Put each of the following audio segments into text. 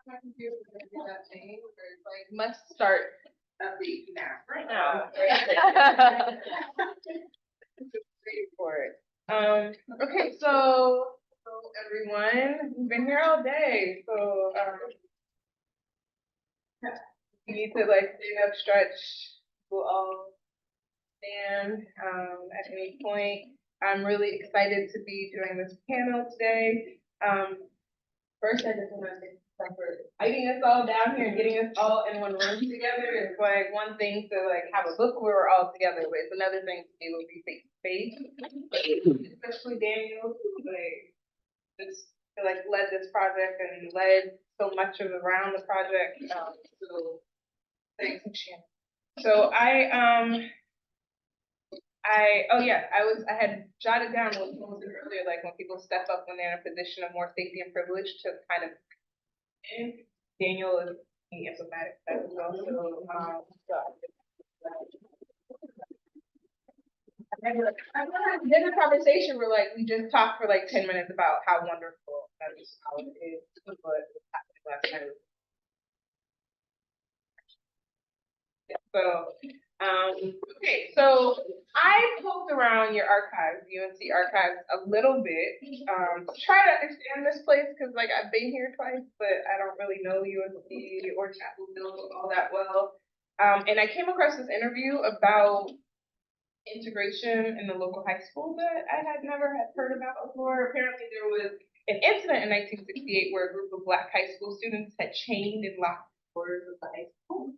My computer is gonna do that thing where it's like must start update now. Right now. Waiting for it. Okay, so everyone, we've been here all day, so you need to like stand up, stretch, we'll all stand at any point. I'm really excited to be doing this panel today. First, I just want to thank you for inviting us all down here and getting us all in one room together. It's like one thing to like have a book where we're all together, but it's another thing to be able to be face to face. Especially Daniel, who like just like led this project and led so much of around the project. So thanks, Shannon. So I had jotted down what someone said earlier, like when people step up when they're in a position of more safety and privilege to kind of, and Daniel is emblematic that was also dinner conversation where like we just talked for like 10 minutes about how wonderful that is, how it is, what was happening last night. So okay, so I poked around your archives, UNC archives, a little bit to try to understand this place because, like, I've been here twice, but I don't really know UNC or Chapel Hill all that well. And I came across this interview about integration in the local high school that I had never heard about before. Apparently, there was an incident in 1968 where a group of Black high school students had chained and locked the doors of the high school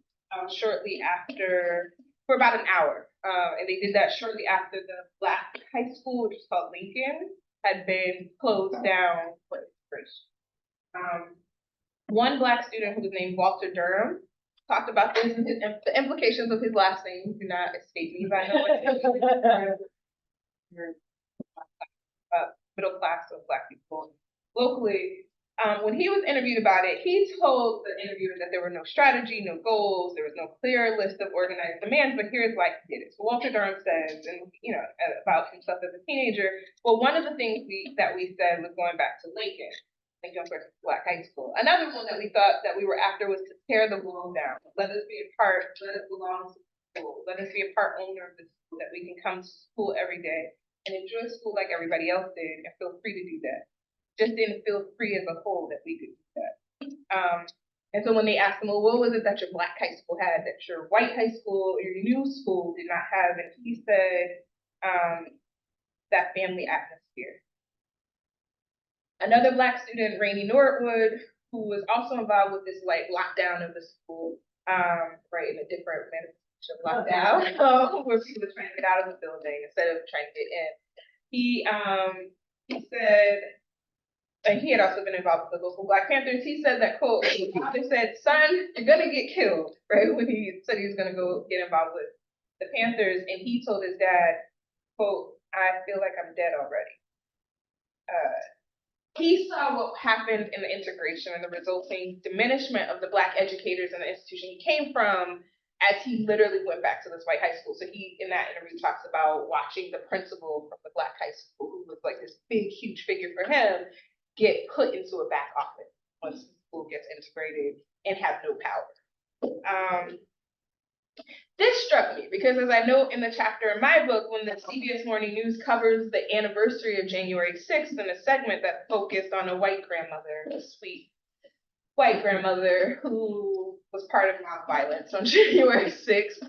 shortly after, for about an hour. And they did that shortly after the Black high school, which is called Lincoln, had been closed down for integration. One Black student who was named Walter Durham talked about this and the implications of his last name do not escape me by no middle class of Black people locally. When he was interviewed about it, he told the interviewer that there were no strategy, no goals, there was no clear list of organized demands, but here's why he did it. So Walter Durham says, and about himself as a teenager, well, one of the things that we said was going back to Lincoln versus Black high school. Another one that we thought that we were after was to tear the wall down. Let us be a part, let us belong to school. Let us be a part owner of the school, that we can come to school every day and enjoy school like everybody else did and feel free to do that. Just didn't feel free as a whole that we could do that. And so when they asked him, well, what was it that your Black high school had that your white high school or your new school did not have? And he said, that family atmosphere. Another Black student, Rainey Norwood, who was also involved with this like lockdown of the school, right, in a different manifestation of lockdown, where people were trying to get out of the building instead of trying to get in. He said, and he had also been involved with the local Black Panthers. He said that, quote, his father said, son, you're gonna get killed, right? When he said he was gonna go get involved with the Panthers, and he told his dad, quote, I feel like I'm dead already. He saw what happened in the integration and the resulting diminishment of the Black educators in the institution he came from as he literally went back to this white high school. So he, in that interview, talks about watching the principal from the Black high school, who was like this big, huge figure for him, get put into a back office once the school gets integrated and have no power. This struck me because, as I note in the chapter in my book, when the CBS Morning News covers the anniversary of January 6th in a segment that focused on a white grandmother, a sweet white grandmother who was part of mob violence on January 6th,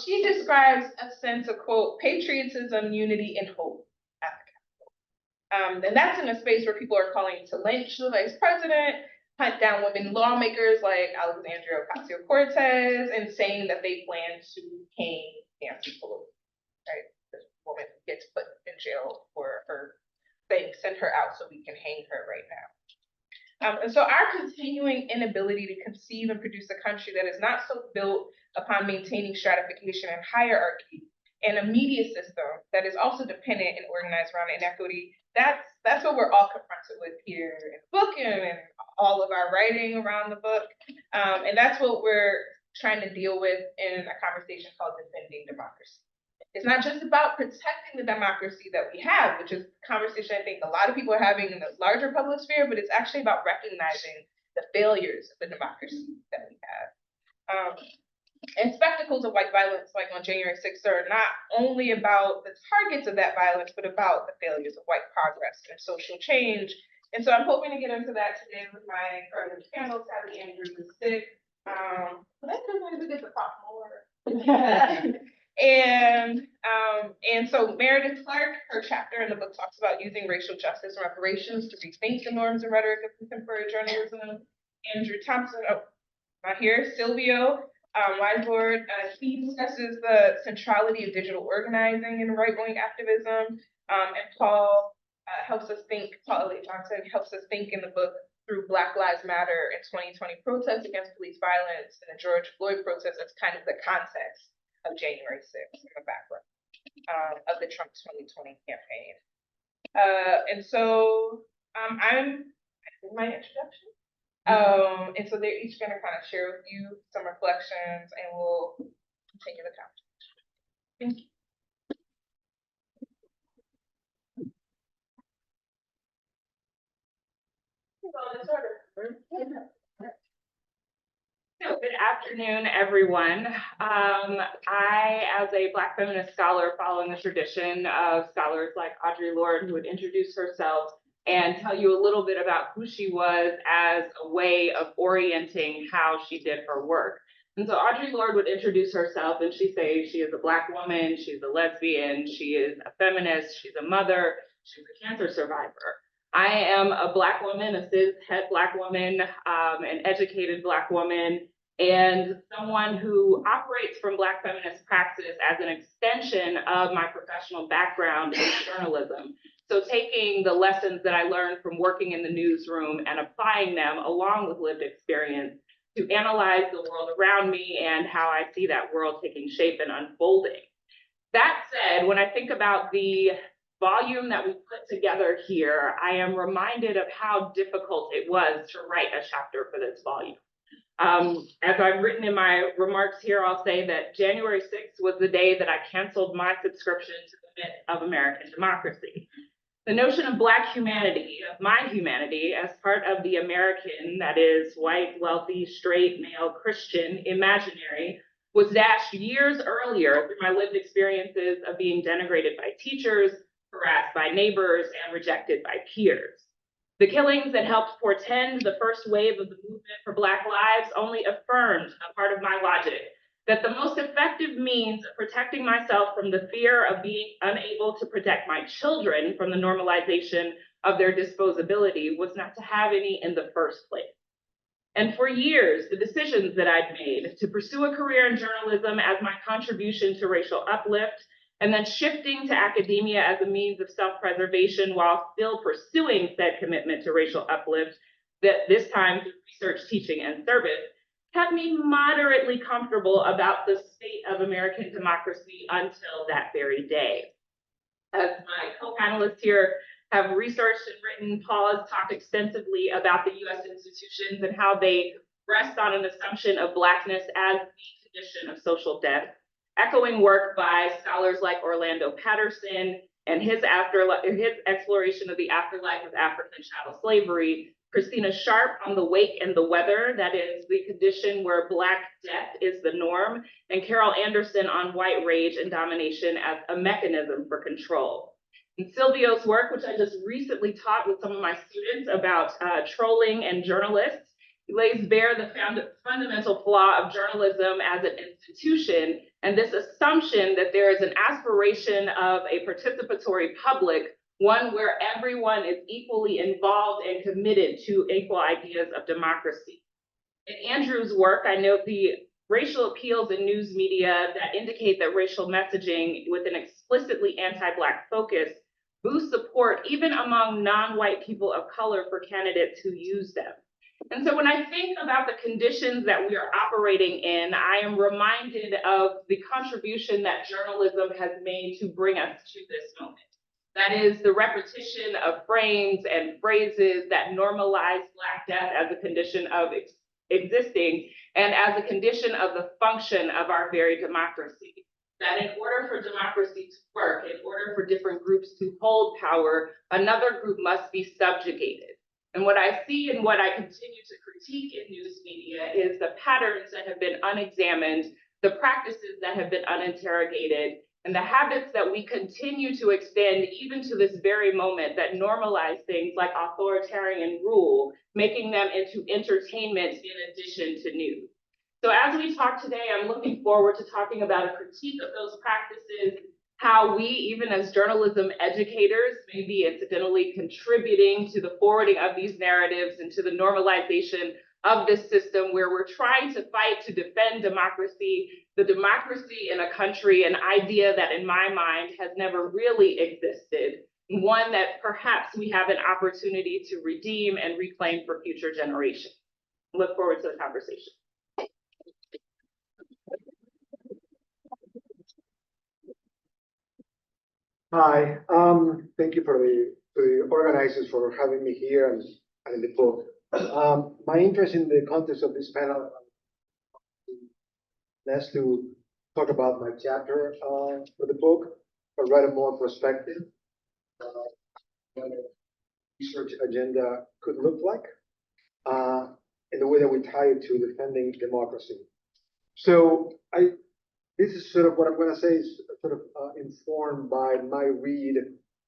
she describes a sense of, quote, patriotism, unity, and hope at the Capitol. And that's in a space where people are calling to lynch the vice president, hunt down women lawmakers like Alexandria Ocasio-Cortez, and saying that they plan to hang Nancy Pelosi, right? This woman gets put in jail for her saying, send her out so we can hang her right now. And so our continuing inability to conceive and produce a country that is not so built upon maintaining stratification and hierarchy, and a media system that is also dependent and organized around inequity, that's what we're all confronted with here in the book and in all of our writing around the book. And that's what we're trying to deal with in a conversation called Defending Democracy. It's not just about protecting the democracy that we have, which is a conversation I think a lot of people are having in the larger public sphere, but it's actually about recognizing the failures of the democracy that we have. And spectacles of white violence, like on January 6th, are not only about the targets of that violence, but about the failures of white progress and social change. And so I'm hoping to get into that today with my current panel, Sally Andrews is sick. That's going to get the pop more. And so Meredith Clark, her chapter in the book talks about using racial justice and reparations to rethink the norms and rhetoric of contemporary journalism. Andrew Thompson, not here, Silvio Weisbord, he discusses the centrality of digital organizing in right-wing activism, and Paul L.A. Johnson helps us think in the book through Black Lives Matter and 2020 protests against police violence and the George Floyd protest as kind of the context of January 6th in the background of the Trump 2020 campaign. And so I'm in my introduction. And so they're each gonna kind of share with you some reflections and we'll continue the conversation. Thank you. So good afternoon, everyone. I, as a Black feminist scholar, following the tradition of scholars like Audre Lorde, who would introduce herself and tell you a little bit about who she was as a way of orienting how she did her work. And so Audre Lorde would introduce herself and she'd say she is a Black woman, she's a lesbian, she is a feminist, she's a mother, she's a cancer survivor. I am a Black woman, a cis-het Black woman, an educated Black woman, and someone who operates from Black feminist praxis as an extension of my professional background in journalism. So taking the lessons that I learned from working in the newsroom and applying them along with lived experience to analyze the world around me and how I see that world taking shape and unfolding. That said, when I think about the volume that we put together here, I am reminded of how difficult it was to write a chapter for this volume. As I've written in my remarks here, I'll say that January 6th was the day that I canceled my subscription to the myth of American democracy. The notion of Black humanity, of my humanity, as part of the American, that is white, wealthy, straight, male, Christian, imaginary, was dashed years earlier through my lived experiences of being denigrated by teachers, harassed by neighbors, and rejected by peers. The killings that helped portend the first wave of the movement for Black lives only affirmed a part of my logic, that the most effective means of protecting myself from the fear of being unable to protect my children from the normalization of their disposability was not to have any in the first place. And for years, the decisions that I'd made to pursue a career in journalism as my contribution to racial uplift, and then shifting to academia as a means of self-preservation while still pursuing said commitment to racial uplift, that this time through research, teaching, and service, kept me moderately comfortable about the state of American democracy until that very day. As my co-panelists here have researched and written, Paul has talked extensively about the US institutions and how they rest on an assumption of Blackness as the condition of social death, echoing work by scholars like Orlando Patterson and his exploration of the afterlife of African chattel slavery, Christina Sharp on the wake and the weather, that is the condition where Black death is the norm, and Carol Anderson on white rage and domination as a mechanism for control. And Silvio's work, which I just recently taught with some of my students about trolling and journalists, lays bare the fundamental flaw of journalism as an institution, and this assumption that there is an aspiration of a participatory public, one where everyone is equally involved and committed to equal ideas of democracy. In Andrew's work, I note the racial appeals in news media that indicate that racial messaging with an explicitly anti-Black focus boosts support even among non-white people of color for candidates who use them. And so when I think about the conditions that we are operating in, I am reminded of the contribution that journalism has made to bring us to this moment. That is the repetition of frames and phrases that normalize Black death as a condition of existing and as a condition of the function of our very democracy. That in order for democracy to work, in order for different groups to hold power, another group must be subjugated. And what I see and what I continue to critique in news media is the patterns that have been unexamined, the practices that have been uninterrogated, and the habits that we continue to extend even to this very moment that normalize things like authoritarian rule, making them into entertainment in addition to news. So as we talk today, I'm looking forward to talking about a critique of those practices, how we, even as journalism educators, may be incidentally contributing to the forwarding of these narratives and to the normalization of this system where we're trying to fight to defend democracy, the democracy in a country, an idea that in my mind has never really existed, one that perhaps we have an opportunity to redeem and reclaim for future generations. Look forward to the conversation. Hi, thank you for the organizers for having me here and the book. My interest in the context of this panel is to talk about my chapter for the book, provide a more perspective, what a research agenda could look like, in the way that we tie it to defending democracy. So this is sort of what I'm going to say is sort of informed by my read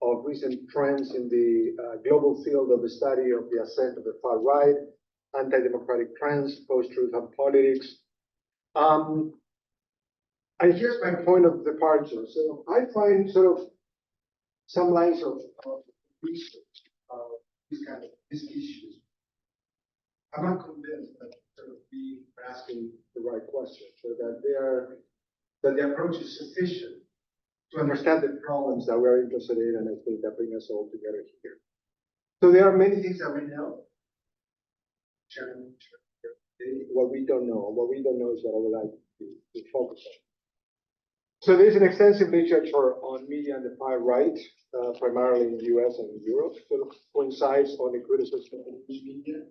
of recent trends in the global field of the study of the ascent of the far right, anti-democratic trends, post-truth and politics. And here's my point of departure. So I find sort of some lines of research these issues. I'm not convinced that sort of we are asking the right questions, so that the approach is sufficient to understand the problems that we're interested in, and I think that bring us all together here. So there are many things that we know. What we don't know. What we don't know is what I would like to focus on. So there's an extensive literature on media and the far right, primarily in the US and Europe, sort of coincides on the criticism of news media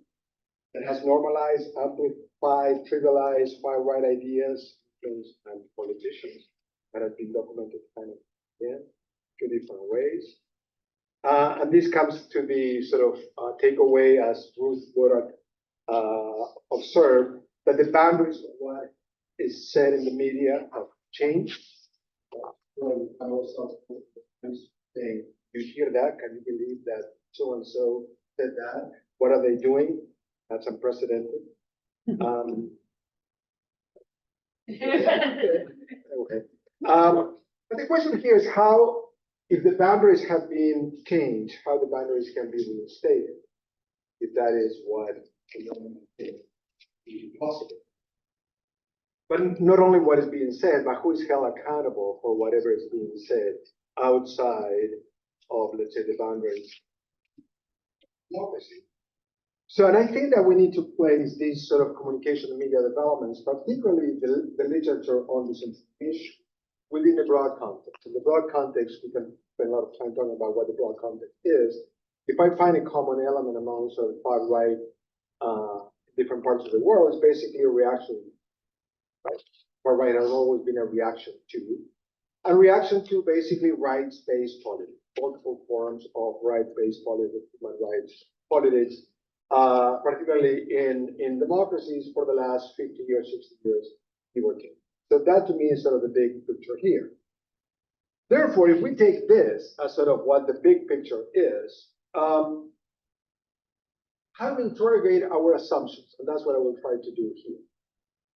that has normalized, amplified, trivialized far right ideas and politicians that have been documented kind of in two different ways. And this comes to the sort of takeaway, as Ruth Wodak observed, that the boundaries of what is said in the media have changed. I'm also saying, you hear that? Can you believe that so-and-so said that? What are they doing? That's unprecedented. Okay. But the question here is how, if the boundaries have been changed, how the boundaries can be reinstated, if that is what is possible. But not only what is being said, but who is held accountable for whatever is being said outside of, let's say, the boundaries of democracy. So, and I think that we need to place these sort of communication and media developments, particularly the literature on disinformation, within the broad context. In the broad context, we can spend a lot of time talking about what the broad context is. If I find a common element among sort of far right, different parts of the world, it's basically a reaction. Right? Far right has always been a reaction to, and reaction to basically rights-based politics, multiple forms of rights-based politics, human rights politics, particularly in democracies for the last 50 years, 60 years, give or take. So that to me is sort of the big picture here. Therefore, if we take this as sort of what the big picture is, how do we interrogate our assumptions? And that's what I will try to do here.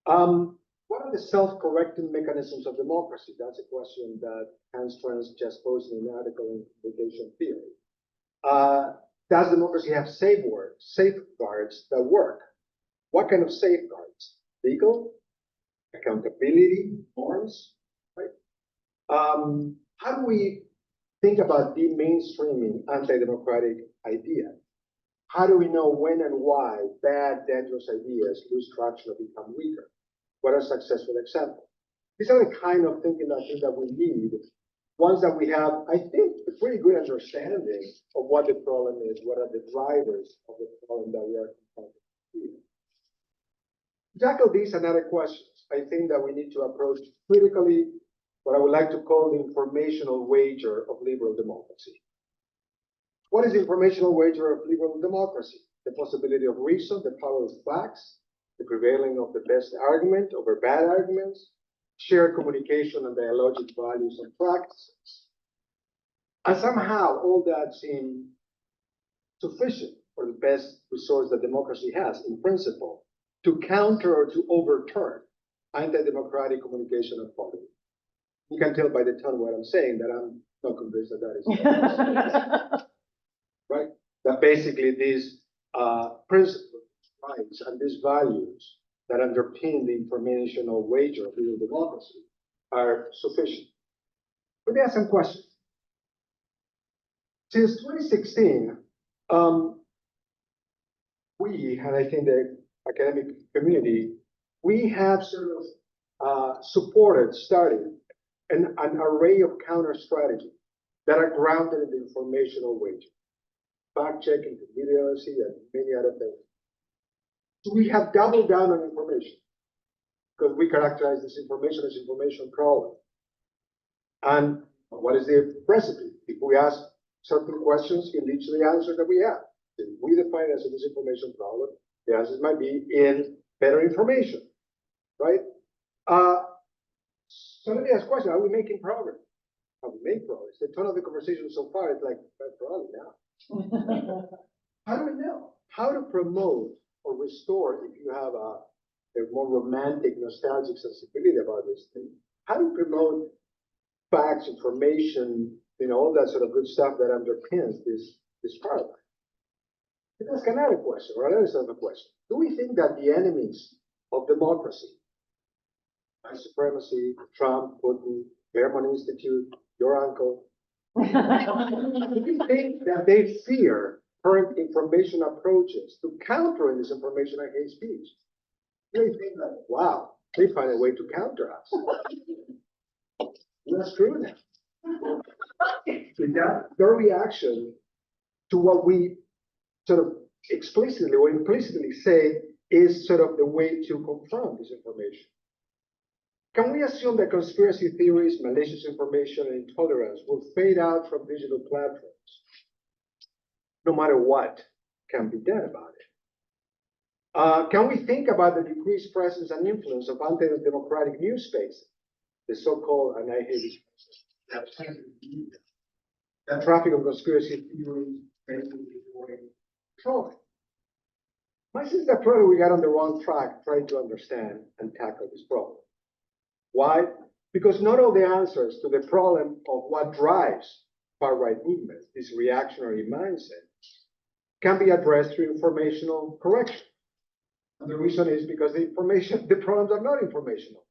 What are the self-correcting mechanisms of democracy? That's a question that Hans Trans just posed in an article in Communication Theory. Does democracy have safeguards that work? What kind of safeguards? Legal? Accountability? Norms? Right? How do we think about de-mainstreaming anti-democratic ideas? How do we know when and why bad, dangerous ideas lose traction or become weaker? What are successful examples? These are the kind of thinking that we need, ones that we have, I think, a pretty good understanding of what the problem is, what are the drivers of the problem that we are confronting here. To tackle these and other questions, I think that we need to approach critically what I would like to call the informational wager of liberal democracy. What is the informational wager of liberal democracy? the possibility of reason, the power of facts, the prevailing of the best argument over bad arguments, shared communication and dialogic values and practices. And somehow all that seemed sufficient for the best resource that democracy has, in principle, to counter or to overturn anti-democratic communication and policy. You can tell by the tone of what I'm saying that I'm not convinced that that is right. That basically these principles, rights, and these values that underpin the informational wager of real democracy are sufficient. Let me ask some questions. Since 2016, we, and I think the academic community, we have sort of supported, studied an array of counter strategies that are grounded in the informational wager, fact-checking, literacy, and many other things. So we have doubled down on information because we characterize this information as information problem. And what is the recipe? If we ask certain questions, it leads to the answer that we have. If we define it as a disinformation problem, the answer might be in better information, right? So let me ask a question, are we making progress? Have we made progress? The tone of the conversation so far is like, probably not. How do we know? How to promote or restore, if you have a more romantic, nostalgic sensibility about this thing, how do you promote facts, information, all that sort of good stuff that underpins this paradigm? That's another question, or another sort of a question. Do we think that the enemies of democracy, white supremacy, Trump, Putin, Claremont Institute, your uncle, do you think that they fear current information approaches to countering this information and hate speech? Do they think that, wow, they find a way to counter us? That's true now. Is that their reaction to what we sort of explicitly or implicitly say is sort of the way to confront this information? Can we assume that conspiracy theories, malicious information, and intolerance will fade out from digital platforms, no matter what can be done about it? Can we think about the decreased presence and influence of anti-democratic news spaces, the so-called, and I hate it, that traffic of conspiracy theories, basically trolling? My sense is that probably we got on the wrong track trying to understand and tackle this problem. Why? Because not all the answers to the problem of what drives far-right movements, this reactionary mindset, can be addressed through informational correction. And the reason is because the problems are not informational.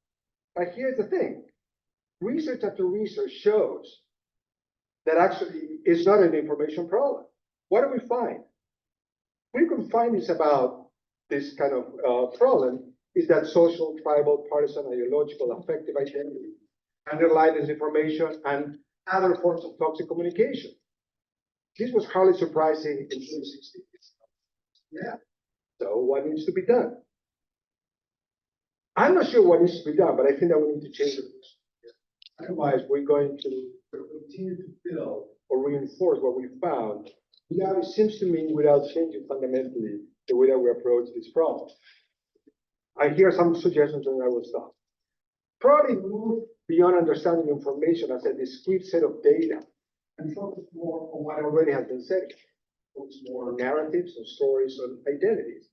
But here's the thing. Research after research shows that actually it's not an information problem. What do we find? Frequent findings about this kind of problem is that social, tribal, partisan, ideological, affective identity underlie this information and other forms of toxic communication. This was hardly surprising in 2016. Yeah. So what needs to be done? I'm not sure what needs to be done, but I think that we need to change it. Otherwise, we're going to continue to build or reinforce what we found. Yeah, it seems to me without changing fundamentally the way that we approach this problem. I hear some suggestions and I will stop. Probably move beyond understanding information as a discrete set of data and focus more on what already has been said. Focus more on narratives, on stories, on identities.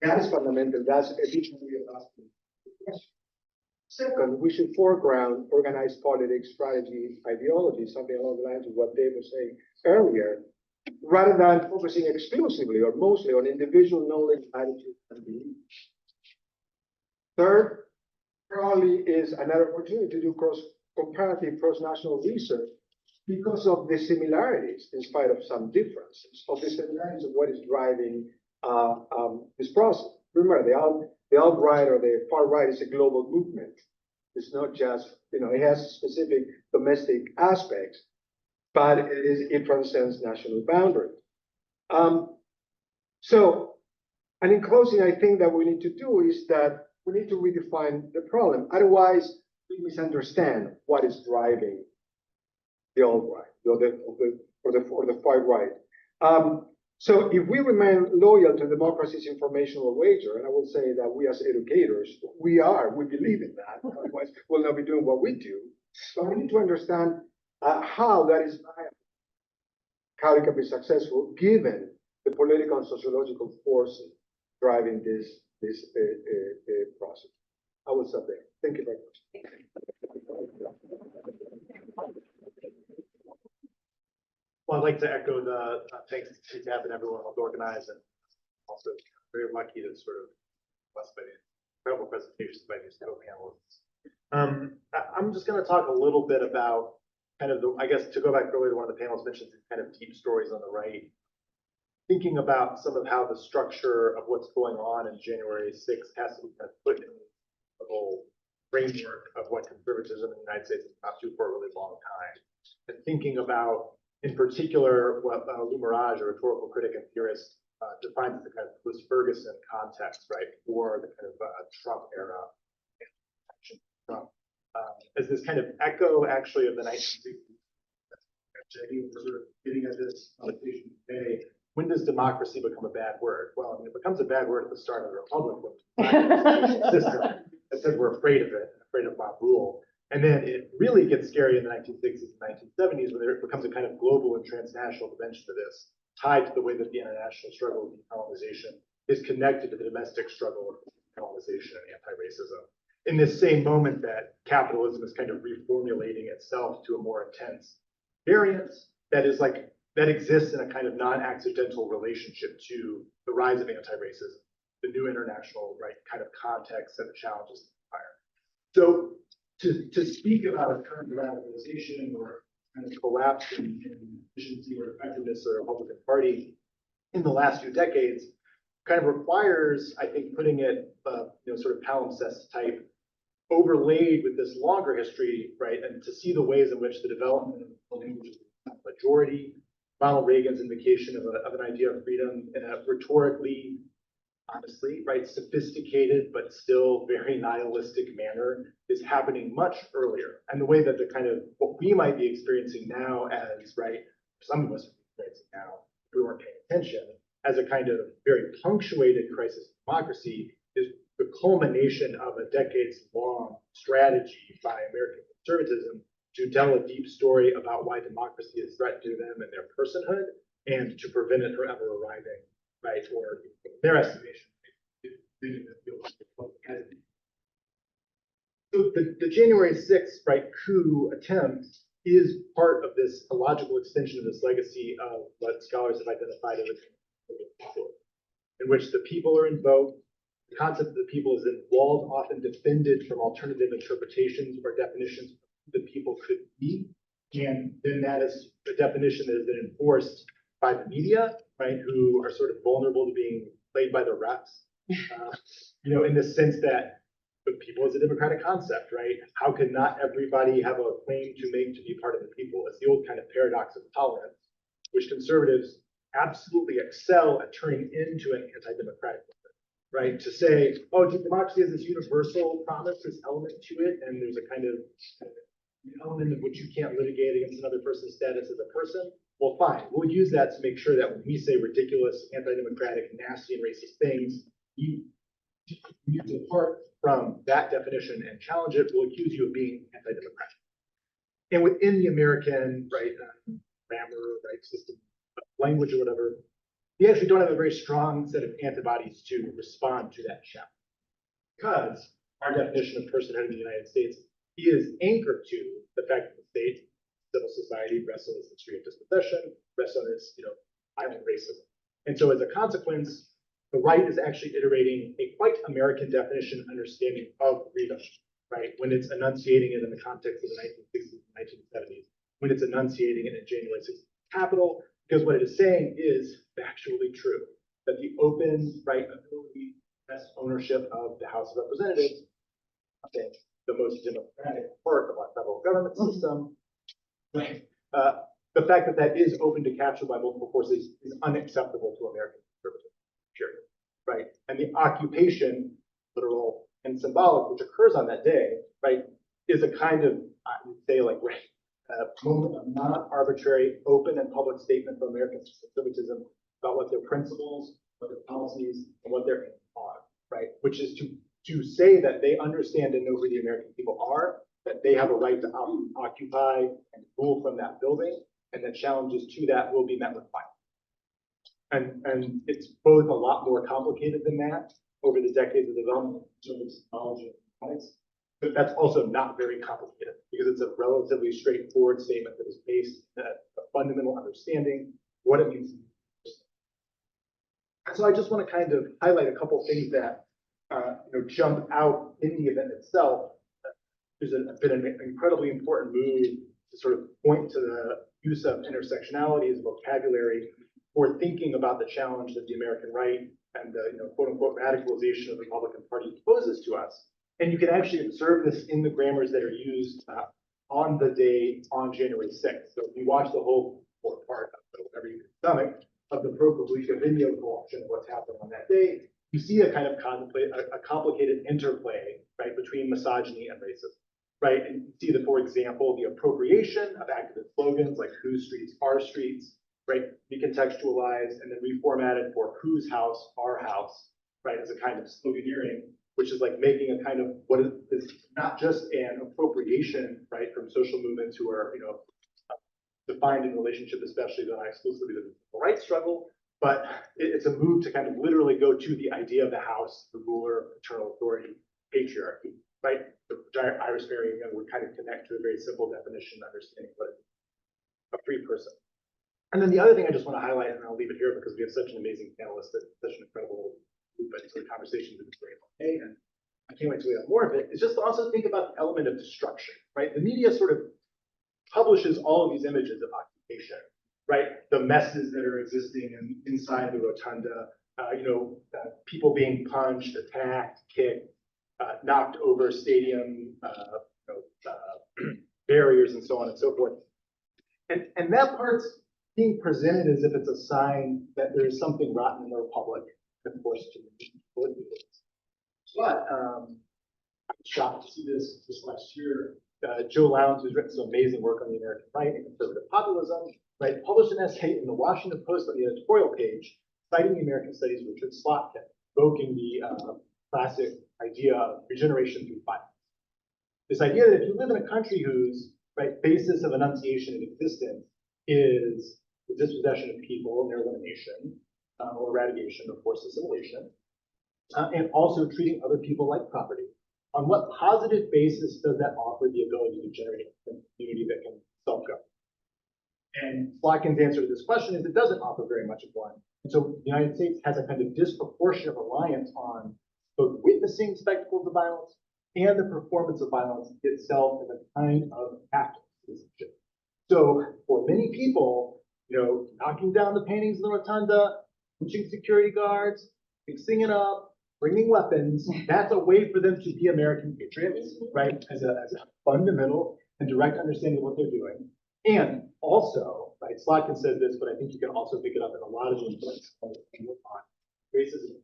That is fundamental. That's additionally about the question. Second, we should foreground organized politics, strategy, ideology, something along the lines of what Dave was saying earlier, rather than focusing exclusively or mostly on individual knowledge, attitude, and beliefs. Third, probably is another opportunity to do comparative cross-national research because of the similarities, in spite of some differences, of the similarities of what is driving this process. Remember, the alt-right or the far-right is a global movement. It's not just, it has specific domestic aspects, but it transcends national boundaries. And in closing, I think that what we need to do is that we need to redefine the problem. Otherwise, we misunderstand what is driving the alt-right or the far right. So if we remain loyal to democracy's informational wager, and I will say that we as educators, we believe in that, otherwise we'll not be doing what we do. But we need to understand how that is viable, how it can be successful, given the political and sociological forces driving this process. I will stop there. Thank you very much. Well, I'd like to echo the thanks to Tab and everyone who's organized, and also very lucky to sort of blessed by the incredible presentations by these co-panelists. I'm just going to talk a little bit about kind of I guess to go back earlier to one of the panelists mentioned kind of deep stories on the right, thinking about some of how the structure of what's going on in January 6th has to be kind of put in the whole framework of what conservatism in the United States has been up to for a really long time, and thinking about in particular, what Lou Mirage, a rhetorical critic and theorist, defines as the kind of post-Ferguson context, right, for the kind of Trump era, Trump, as this kind of echo, actually, of the 1960s. We're sort of getting at this conversation today. When does democracy become a bad word? Well, I mean, it becomes a bad word at the start of the republic system that says we're afraid of it, afraid of mob rule. And then it really gets scary in the 1960s and 1970s when it becomes a kind of global and transnational dimension to this, tied to the way that the international struggle with decolonization is connected to the domestic struggle with decolonization and anti-racism. In this same moment that capitalism is kind of reformulating itself to a more intense variance that is like, that exists in a kind of non-accidental relationship to the rise of anti-racism, the new international, right, kind of context and the challenges of the empire. So to speak about a current radicalization or kind of collapse in efficiency or effectiveness of the Republican Party in the last few decades kind of requires, I think, putting it, sort of palimpsest type, overlaid with this longer history, right, and to see the ways in which the development of the language of the majority, Ronald Reagan's invocation of an idea of freedom in a rhetorically, honestly, right, sophisticated but still very nihilistic manner is happening much earlier. And the way that the kind of what we might be experiencing now as, right, some of us are experiencing now, if we weren't paying attention, as a kind of very punctuated crisis of democracy is the culmination of a decades-long strategy by American conservatism to tell a deep story about why democracy is threatened to them and their personhood, and to prevent it from ever arriving, right, or in their estimation, so the January 6th, right, coup attempt is part of this, a logical extension of this legacy of what scholars have identified as in which the people are invoked, the concept of the people is involved, often defended from alternative interpretations or definitions of who the people could be, and then that is the definition that has been enforced by the media, right, who are sort of vulnerable to being played by the refs, in the sense that the people is a democratic concept, right? How can not everybody have a claim to make to be part of the people? It's the old kind of paradox of tolerance, which conservatives absolutely excel at turning into an anti-democratic movement, right? To say, oh, democracy has this universal promise, this element to it, and there's a kind of element of which you can't litigate against another person's status as a person. Well, fine, we'll use that to make sure that when we say ridiculous, anti-democratic, nasty, and racist things, you depart from that definition and challenge it, will accuse you of being anti-democratic. And within the American, right, grammar, right, system, language or whatever, we actually don't have a very strong set of antibodies to respond to that challenge. Because our definition of personhood in the United States is anchored to the fact that the state, civil society rests on this history of dispossession, rests on this, violent racism. And so as a consequence, the right is actually iterating a quite American definition understanding of freedom, right? When it's enunciating it in the context of the 1960s and 1970s, when it's enunciating it in January 6th Capitol, because what it is saying is factually true, that the open, right, ability, best ownership of the House of Representatives, I think the most democratic part of our federal government system, right? The fact that that is open to capture by multiple forces is unacceptable to American conservatism, period, right? And the occupation, literal and symbolic, which occurs on that day, right, is a kind of, I would say, like, moment of non-arbitrary, open and public statement from American conservatism about what their principles, what their policies, and what their aims are, right? Which is to say that they understand and know who the American people are, that they have a right to occupy and rule from that building, and that challenges to that will be met with violence. And it's both a lot more complicated than that over the decades of development in terms of technology and science, but that's also not very complicated because it's a relatively straightforward statement that is based on a fundamental understanding what it means to be a person. And so I just want to kind of highlight a couple things that jump out in the event itself. There's been an incredibly important move to sort of point to the use of intersectionality as a vocabulary for thinking about the challenge that the American right and the quote unquote radicalization of the Republican Party poses to us. And you can actually observe this in the grammars that are used on the day on January 6th. So if you watch the whole part of whatever you can stomach of the ProPublica video collection of what's happened on that day, you see a kind of complicated interplay, right, between misogyny and racism, right? And you see that, for example, the appropriation of activist slogans like whose streets, our streets, right, recontextualized and then reformatted for whose house, our house, right, as a kind of sloganeering, which is like making a kind of what is not just an appropriation, right, from social movements who are, defined in relationship, especially but not exclusively to the civil rights struggle, but it's a move to kind of literally go to the idea of the house, the ruler, paternal authority, patriarchy, right? The Irish Mary would kind of connect to a very simple definition, understanding what a free person. And then the other thing I just want to highlight, and I'll leave it here because we have such an amazing panelist, such an incredible group, and so the conversation has been great all day, and I can't wait till we have more of it, is just to also think about the element of destruction, right? The media sort of publishes all of these images of occupation, right? The messes that are existing inside the rotunda, people being punched, attacked, kicked, knocked over stadium barriers and so on and so forth. And that part's being presented as if it's a sign that there is something rotten in the republic that forced to be. But I'm shocked to see this last year. Joe Lowndes, who's written some amazing work on the American right and conservative populism, right, published an essay in the Washington Post on the editorial page, citing the American Studies Richard Slotkin, evoking the classic idea of regeneration through violence. This idea that if you live in a country whose basis of enunciation and existence is the dispossession of people and their elimination or eradication or forced assimilation, and also treating other people like property, on what positive basis does that offer the ability to generate a community that can self-govern? And Slotkin's answer to this question is it doesn't offer very much of one. And so the United States has a kind of disproportionate reliance on both witnessing spectacles of violence and the performance of violence itself as a kind of active citizenship. So for many people, knocking down the paintings in the rotunda, punching security guards, fixing it up, bringing weapons, that's a way for them to be American patriots, right? As a fundamental and direct understanding of what they're doing. And also, right, Slotkin says this, but I think you can also pick it up in a lot of the points on racism, in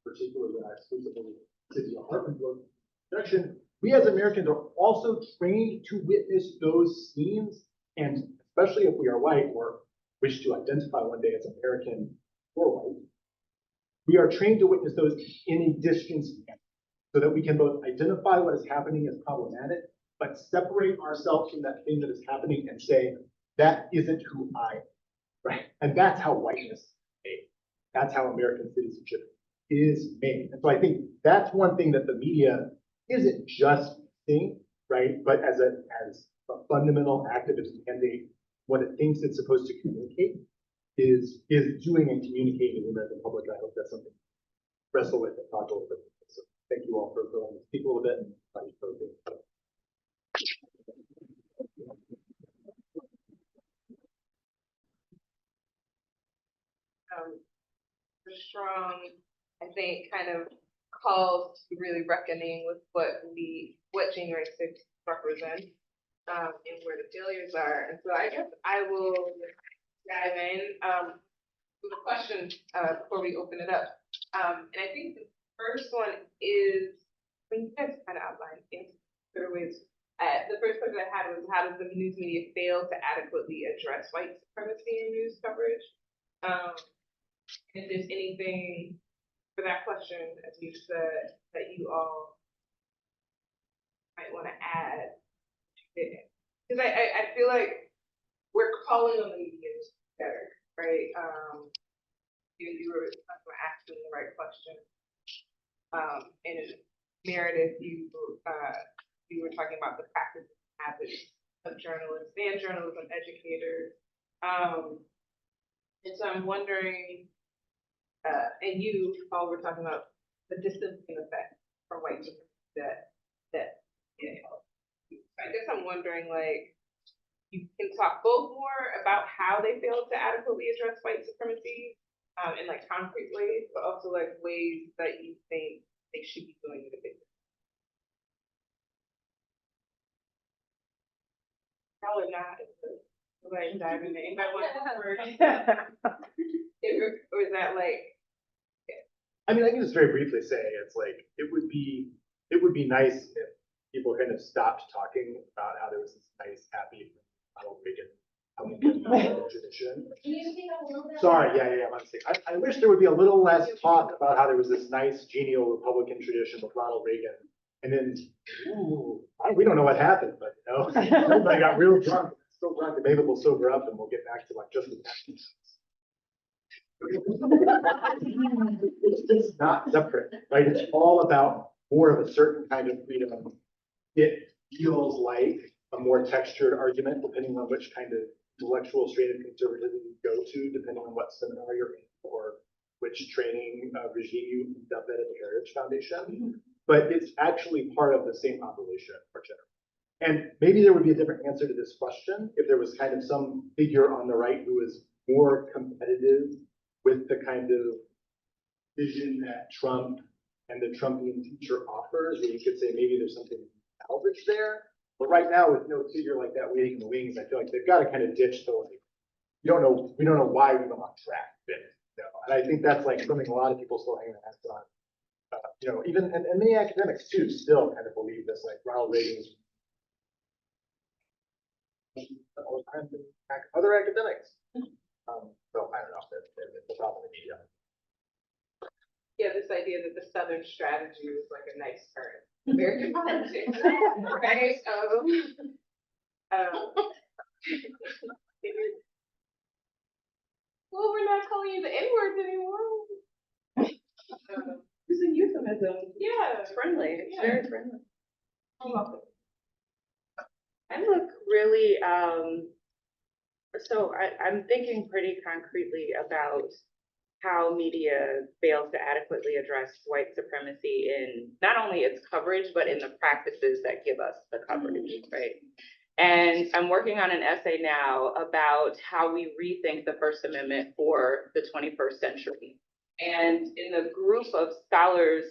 particular, that I exclusively to the apartment section. We as Americans are also trained to witness those scenes, and especially if we are white or wish to identify one day as American or white, we are trained to witness those in a distance so that we can both identify what is happening as problematic, but separate ourselves from that thing that is happening and say, that isn't who I am, right? And that's how whiteness is made. That's how American citizenship is made. And so I think that's one thing that the media isn't just saying, right? But as a fundamental activist mandate, what it thinks it's supposed to communicate is doing and communicating to the American public. I hope that's something to wrestle with and talk a little bit. So thank you all for going to speak a little bit. And strong, I think, kind of calls to really reckoning with what January 6th represents and where the failures are. And so I guess I will dive in with a question before we open it up. And I think the first one is, when you guys kind of outlined in certain ways, the first question I had was, how does the news media fail to adequately address white supremacy in news coverage? If there's anything for that question, as you said, that you all might want to add, because I feel like we're calling on the media better, right? You were asking the right question. And Meredith, you were talking about the practice and habits of journalists and journalism educators. And so I'm wondering, and you all were talking about the distancing effect for white supremacy that you know. I guess I'm wondering, like, you can talk both more about how they failed to adequately address white supremacy in like concrete ways, but also like ways that you think they should be doing it a bit. Probably not. Like diving in. Or is that like? I mean, I can just very briefly say, it's like, it would be nice if people kind of stopped talking about how there was this nice, happy, Ronald Reagan tradition. Sorry, yeah, I'm on stage. I wish there would be a little less talk about how there was this nice, genial Republican tradition with Ronald Reagan. And then, we don't know what happened, but you know, everybody got real drunk, so drunk that maybe we'll sober up and we'll get back to like just the It's just not separate, right? It's all about more of a certain kind of freedom. It feels like a more textured argument, depending on which kind of intellectual strain of conservatism you go to, depending on what seminar you're in or which training regime you dubbed at the Heritage Foundation. But it's actually part of the same population for general. And maybe there would be a different answer to this question if there was kind of some figure on the right who was more competitive with the kind of vision that Trump and the Trumpian future offers, where you could say maybe there's something salvage there. But right now, with no figure like that waiting in the wings, I feel like they've got to kind of ditch the like, we don't know why we're on track bit. You know? And I think that's like something a lot of people still hang their hats on. You know, even and many academics too still kind of believe this, like Ronald Reagan's all the time than other academics. So I don't know, it's the problem in the media. Yeah, this idea that the Southern strategy was like a nice turn. American politics, right? Well, we're not calling you the N-words anymore. It's a euphemism. Yeah. It's friendly. It's very friendly. I look really, so I'm thinking pretty concretely about how media fails to adequately address white supremacy in not only its coverage, but in the practices that give us the coverage, right? And I'm working on an essay now about how we rethink the First Amendment for the 21st century. And in the group of scholars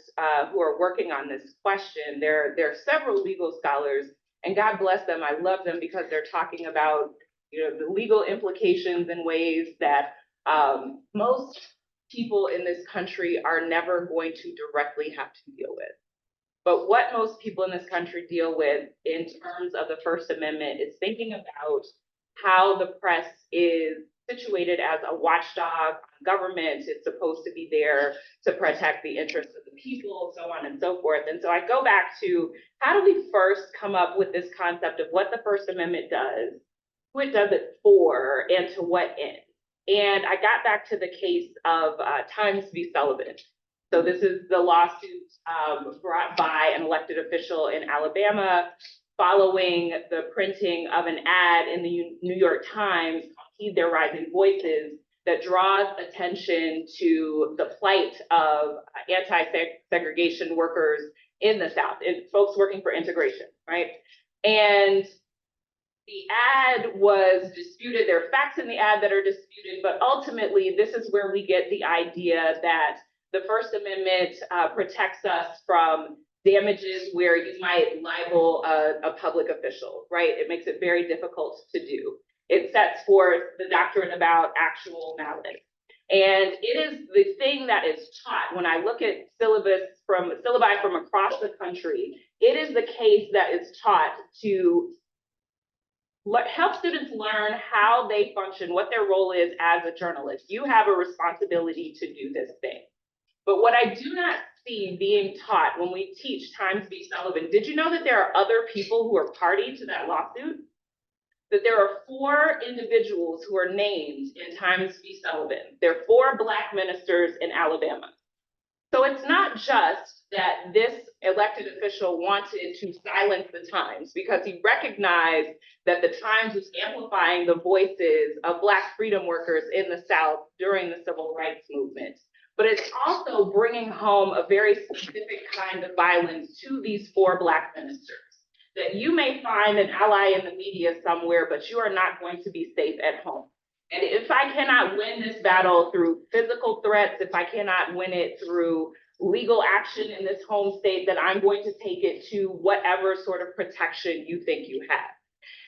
who are working on this question, there are several legal scholars, and God bless them, I love them because they're talking about, you know, the legal implications in ways that most people in this country are never going to directly have to deal with. But what most people in this country deal with in terms of the First Amendment is thinking about how the press is situated as a watchdog on government. It's supposed to be there to protect the interests of the people, so on and so forth. And so I go back to, how do we first come up with this concept of what the First Amendment does, who it does it for, and to what end? And I got back to the case of Times v. Sullivan. So this is the lawsuit brought by an elected official in Alabama following the printing of an ad in the New York Times, Heed Their Rising Voices, that draws attention to the plight of anti-segregation workers in the South, and folks working for integration, right? And the ad was disputed. There are facts in the ad that are disputed, but ultimately, this is where we get the idea that the First Amendment protects us from damages where you might libel a public official, right? It makes it very difficult to do. It sets forth the doctrine about actual malice. And it is the thing that is taught. When I look at syllabi from across the country, it is the case that is taught to help students learn how they function, what their role is as a journalist. You have a responsibility to do this thing. But what I do not see being taught when we teach Times v. Sullivan, did you know that there are other people who are party to that lawsuit? That there are 4 individuals who are named in Times v. Sullivan. There are 4 Black ministers in Alabama. So it's not just that this elected official wanted to silence the Times because he recognized that the Times was amplifying the voices of Black freedom workers in the South during the civil rights movement. But it's also bringing home a very specific kind of violence to these 4 Black ministers. That you may find an ally in the media somewhere, but you are not going to be safe at home. And if I cannot win this battle through physical threats, if I cannot win it through legal action in this home state, then I'm going to take it to whatever sort of protection you think you have.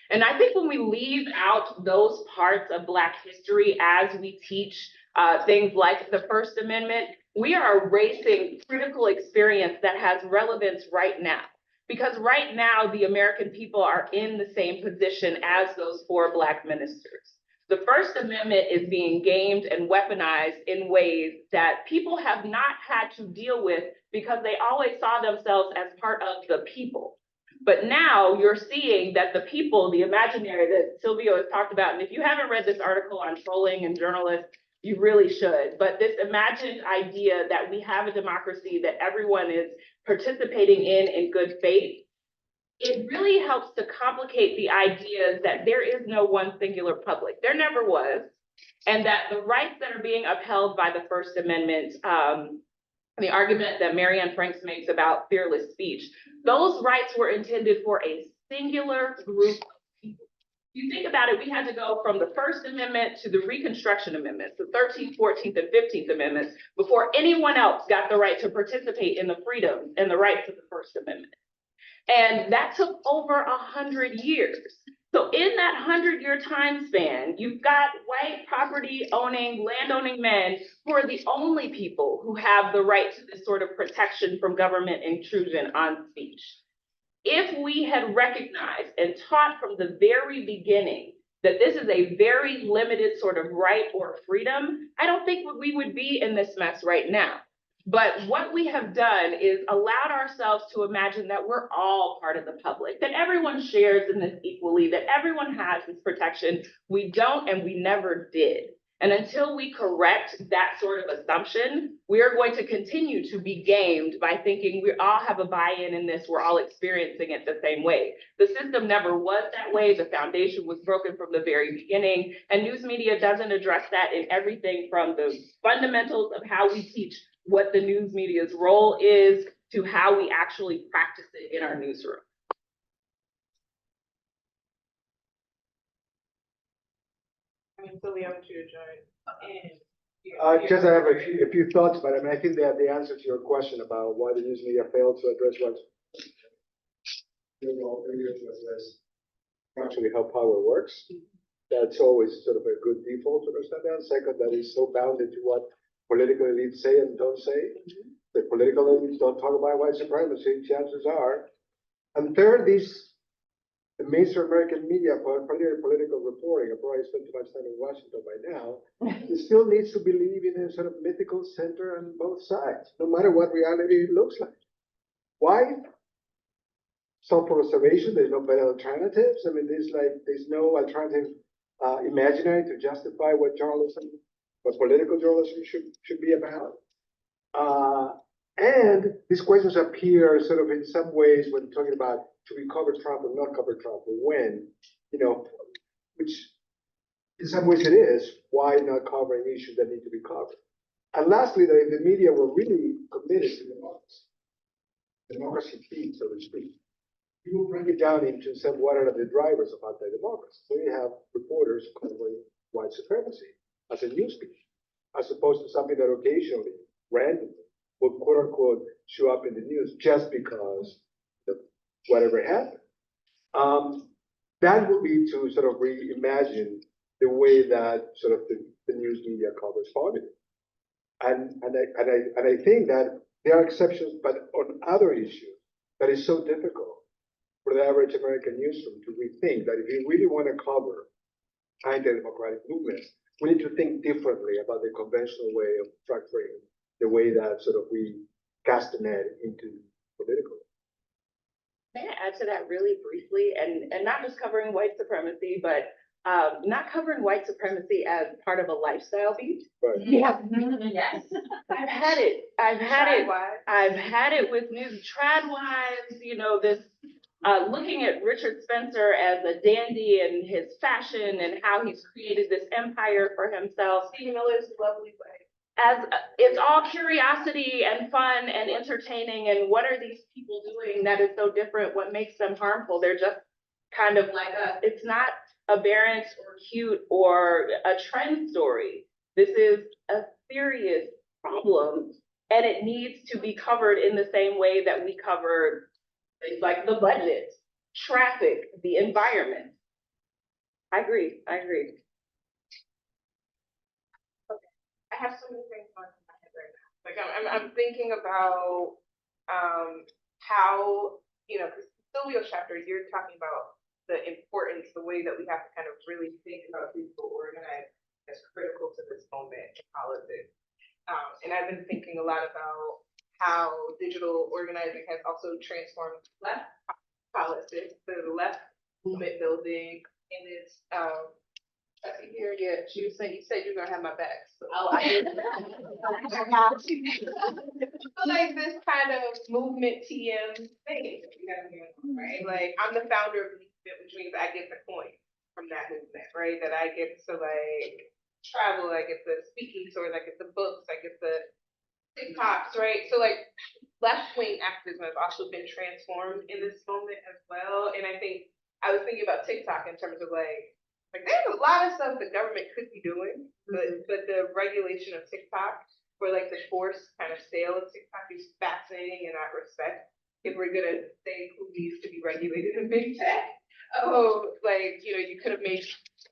And I think when we leave out those parts of Black history as we teach things like the First Amendment, we are erasing critical experience that has relevance right now. Because right now, the American people are in the same position as those 4 Black ministers. The First Amendment is being gamed and weaponized in ways that people have not had to deal with because they always saw themselves as part of the people. But now you're seeing that the people, the imaginary that Silvio has talked about, and if you haven't read this article on trolling and journalists, you really should. But this imagined idea that we have a democracy that everyone is participating in good faith, it really helps to complicate the idea that there is no one singular public. There never was. And that the rights that are being upheld by the First Amendment, the argument that Marianne Franks makes about fearless speech, those rights were intended for a singular group of people. You think about it, we had to go from the First Amendment to the Reconstruction Amendments, the 13th, 14th, and 15th Amendments, before anyone else got the right to participate in the freedoms and the rights of the First Amendment. And that took over 100 years. So in that 100-year time span, you've got white property owning, land owning men who are the only people who have the right to this sort of protection from government intrusion on speech. If we had recognized and taught from the very beginning that this is a very limited sort of right or freedom, I don't think we would be in this mess right now. But what we have done is allowed ourselves to imagine that we're all part of the public, that everyone shares in this equally, that everyone has this protection. We don't, and we never did. And until we correct that sort of assumption, we are going to continue to be gamed by thinking we all have a buy-in in this, we're all experiencing it the same way. The system never was that way. The foundation was broken from the very beginning, and news media doesn't address that in everything from the fundamentals of how we teach what the news media's role is to how we actually practice it in our newsroom. I mean, Sylvia, I want you to join in. Just I have a few thoughts, but I mean, I think that the answer to your question about why the news media failed to address what actually how power works. That's always sort of a good default to understand that. Second, that is so bounded to what political elites say and don't say. The political elites don't talk about white supremacy, chances are. And third, the mainstream American media, particularly political reporting, I probably spent too much time in Washington by now, it still needs to believe in a sort of mythical center on both sides, no matter what reality looks like. Why? Self-preservation, there's no better alternatives. I mean, there's no alternative imaginary to justify what journalism, what political journalism should be about. And these questions appear sort of in some ways when talking about should we cover Trump or not cover Trump, or when, which in some ways it is, why not covering issues that need to be covered? And lastly, that if the media were really committed to democracy feed, so to speak, you will break it down into what are the drivers of anti-democracy. So you have reporters covering white supremacy as a news piece, as opposed to something that occasionally, randomly, will quote unquote show up in the news just because whatever happened. That would be to sort of reimagine the way that sort of the news media covers politics. And I think that there are exceptions, but on other issues, that is so difficult for for the average American newsroom to rethink that if you really want to cover anti-democratic movements, we need to think differently about the conventional way of structuring the way that sort of we cast the net into political. May I add to that really briefly, and not just covering white supremacy, but not covering white supremacy as part of a lifestyle beat. Right. Yeah. Yes. I've had it. I've had it with news trad wives, you know, this looking at Richard Spencer as a dandy and his fashion and how he's created this empire for himself. Stephen Miller's lovely way. As it's all curiosity and fun and entertaining, and what are these people doing that is so different? What makes them harmful? They're just kind of like it's not aberrant or cute or a trend story. This is a serious problem, and it needs to be covered in the same way that we covered things like the budget, traffic, the environment. I agree. I have so many things going through my head right now. Like I'm thinking about how, you know, because Silvio's chapter, you're talking about the importance, the way that we have to kind of really think about people organized as critical to this moment in politics. And I've been thinking a lot about how digital organizing has also transformed left politics, the left movement building, and it's here, yeah, you said you're gonna have my back. So I did. So like this kind of movement TM thing that we have going on, right? Like I'm the founder of the movement, which means I get the coin from that movement, right? That I get to like travel, I get the speaking tours, I get the books, I get the TikToks, right? So like left-wing activism has also been transformed in this moment as well. And I think I was thinking about TikTok in terms of like there's a lot of stuff the government could be doing, but the regulation of TikTok, or like the forced kind of sale of TikTok, is fascinating in that respect. If we're gonna say who needs to be regulated in big tech, like you know, you could have made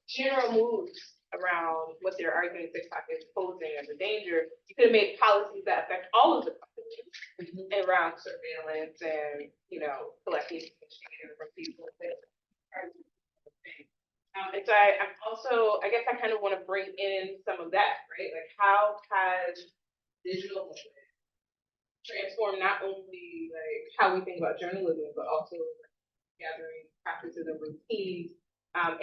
general moves around what they're arguing TikTok is posing as a danger. You could have made policies that affect all of the companies around surveillance and you know collecting information from people that are. And so I'm also, I guess I kind of want to bring in some of that, right? Like how has digital transformed not only like how we think about journalism, but also like, gathering practices and routines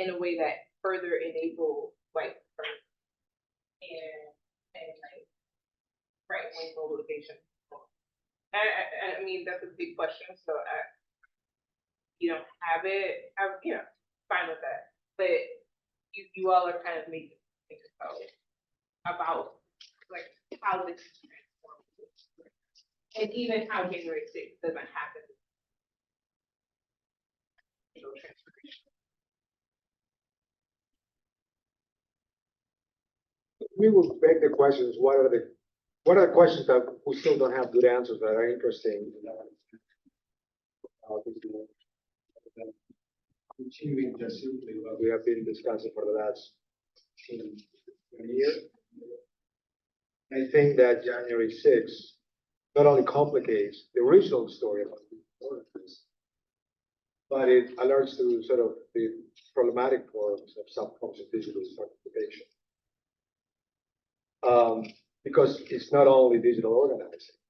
in a way that further enable white supremacy and like right-wing mobilization. I mean, that's a big question, so you don't have it, you know, fine with that. But you all are kind of making me think about like how this is transformed, and even how January 6th doesn't happen. Transformation. We will beg the questions. What are the questions that we still don't have good answers that are interesting? Continuing just simply what we have been discussing for the last 20 years. I think that January 6th not only complicates the original story about the ordinance, but it alerts to sort of the problematic forms of subculture digital participation. Because it's not only digital organizing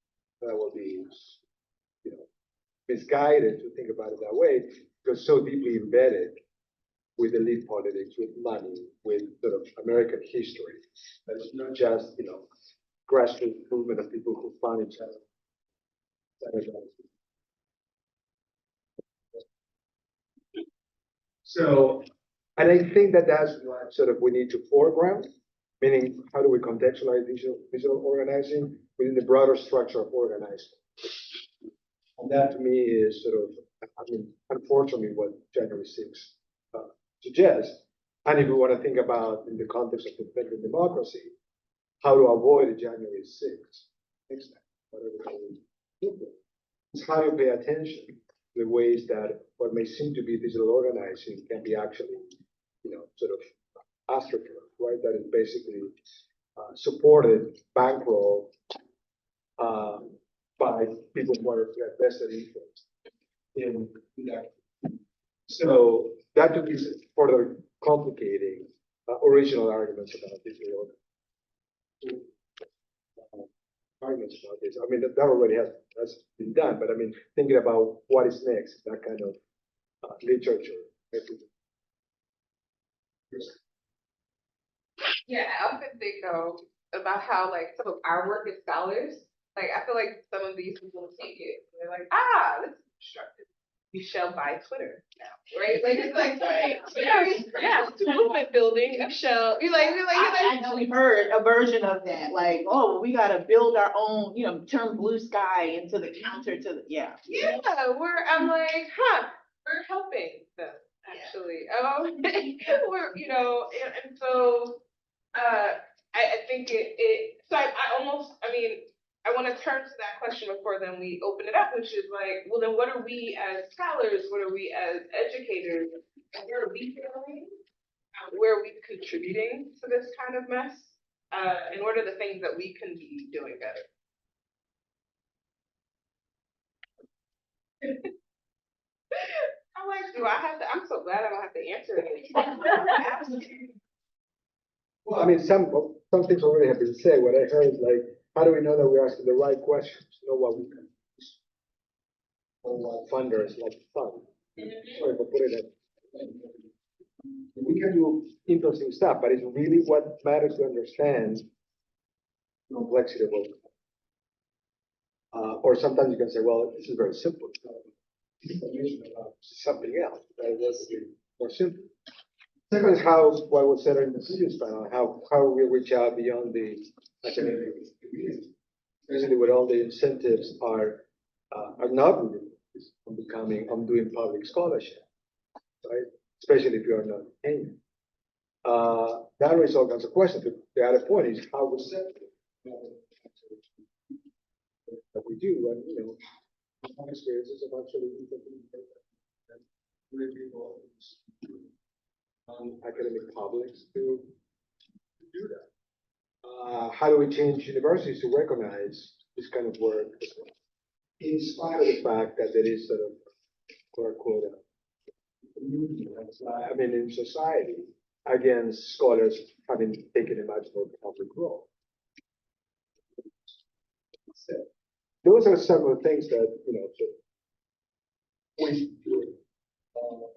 that will be, you know, misguided to think about it that way, because so deeply embedded with elite politics, with money, with sort of American history. That it's not just, you know, grassroots movement of people who found each other. So, and I think that that's what sort of we need to foreground, meaning how do we contextualize digital organizing within the broader structure of organizing? And that to me is sort of, I mean, unfortunately, what January 6th suggests. And if we want to think about in the context of defending democracy, how to avoid January 6th next time, whatever it's how you pay attention to the ways that what may seem to be digital organizing can be actually, you know, sort of astroturf, right? That is basically supported, bankrolled by people who are vested interest in that So that would be further complicating original arguments about this. Arguments about this. I mean, that already has been done, but I mean, thinking about what is next, that kind of literature. Yeah, I often think about how like some of our work as scholars, like I feel like some of these people take it. They're like, this is constructive. We shall buy Twitter now, right? Like it's like it's movement building. We shall I know we heard a version of that, like, oh, we gotta build our own, turn blue sky into the counter to the, yeah. Yeah, I'm like, we're helping them actually. We're, and so, I think so I want to turn to that question before then we open it up, which is like, well, then what are we as scholars, what are we as educators, and where are we failing? Where are we contributing to this kind of mess? And what are the things that we can be doing better? I'm like, I'm so glad I don't have to answer it. Well, I mean, some things already have been said. What I heard is like, how do we know that we're asking the right questions? Know what we can use, or what funders like to fund. Sorry for putting it. We can do interesting stuff, but it's really what matters to understand the complexity of it. Or sometimes you can say, well, this is very simple. Information about something else that was more simple. Second is what was said in the previous panel, how we reach out beyond the academic community. Basically, what all the incentives are not really on doing public scholarship, right? Especially if you're not tenure. That raises all kinds of questions. The other point is how we set that we do, and some experiences of actually people academic publics to do that. How do we change universities to recognize this kind of work, in spite of the fact that there is sort of quote unquote I mean, in society against scholars having taken a much more public role. So, those are some of the things that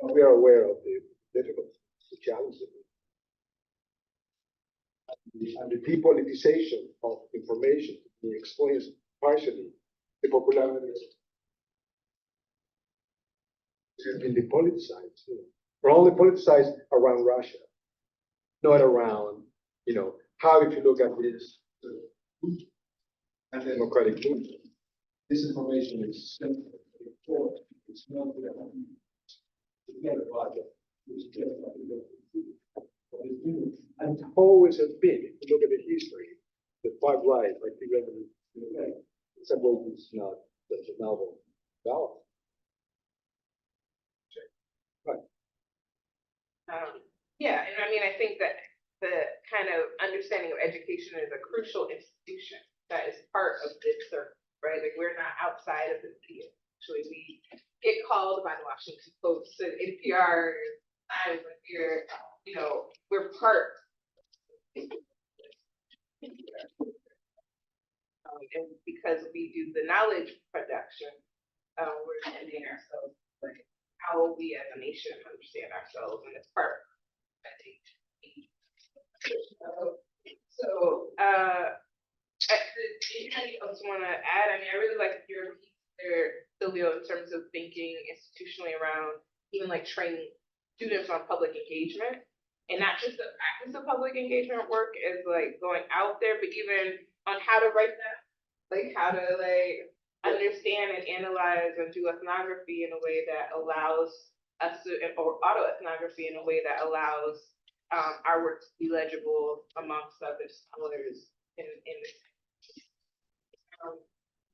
we are aware of the difficulties, the challenges, and the depoliticization of information. He explains partially the popularity has been depoliticized. We're only politicized around Russia, not around, how if you look at this democratic movement, this information is simple, it's not and it always has been. If you look at the history, the far right, like in some ways it's not such a novel development. Yeah, and I mean, I think that the kind of understanding of education is a crucial institution that is part of this circle, right? Like we're not outside of the field. Actually, we get called by the Washington Post and NPR, Times, like we're part. And because we do the knowledge production, we're ending ourselves. Like, how will we as a nation understand ourselves? And it's part of that. Anybody else want to add? I mean, I really like your piece there, Silvio, in terms of thinking institutionally around even like training students on public engagement, and not just the practice of public engagement work is like going out there, but even on how to write that, like how to like understand and analyze and do ethnography in a way that allows us to, or autoethnography in a way that allows our work to be legible amongst other scholars in this.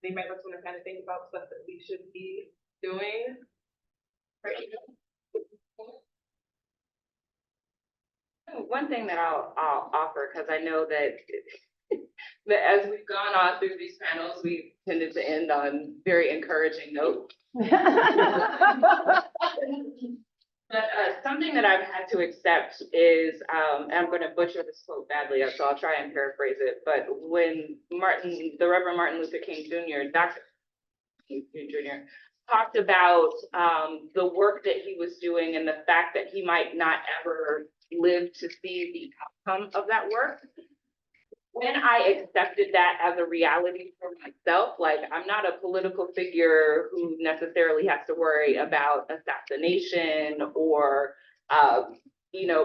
Anybody else want to kind of think about stuff that we should be doing right now? One thing that I'll offer, because I know that as we've gone on through these panels, we've tended to end on very encouraging notes. But something that I've had to accept is, and I'm going to butcher this quote badly, so I'll try and paraphrase it. But when the Reverend Martin Luther King Jr., Dr. King Jr., talked about the work that he was doing and the fact that he might not ever live to see the outcome of that work. When I accepted that as a reality for myself, like I'm not a political figure who necessarily has to worry about assassination or,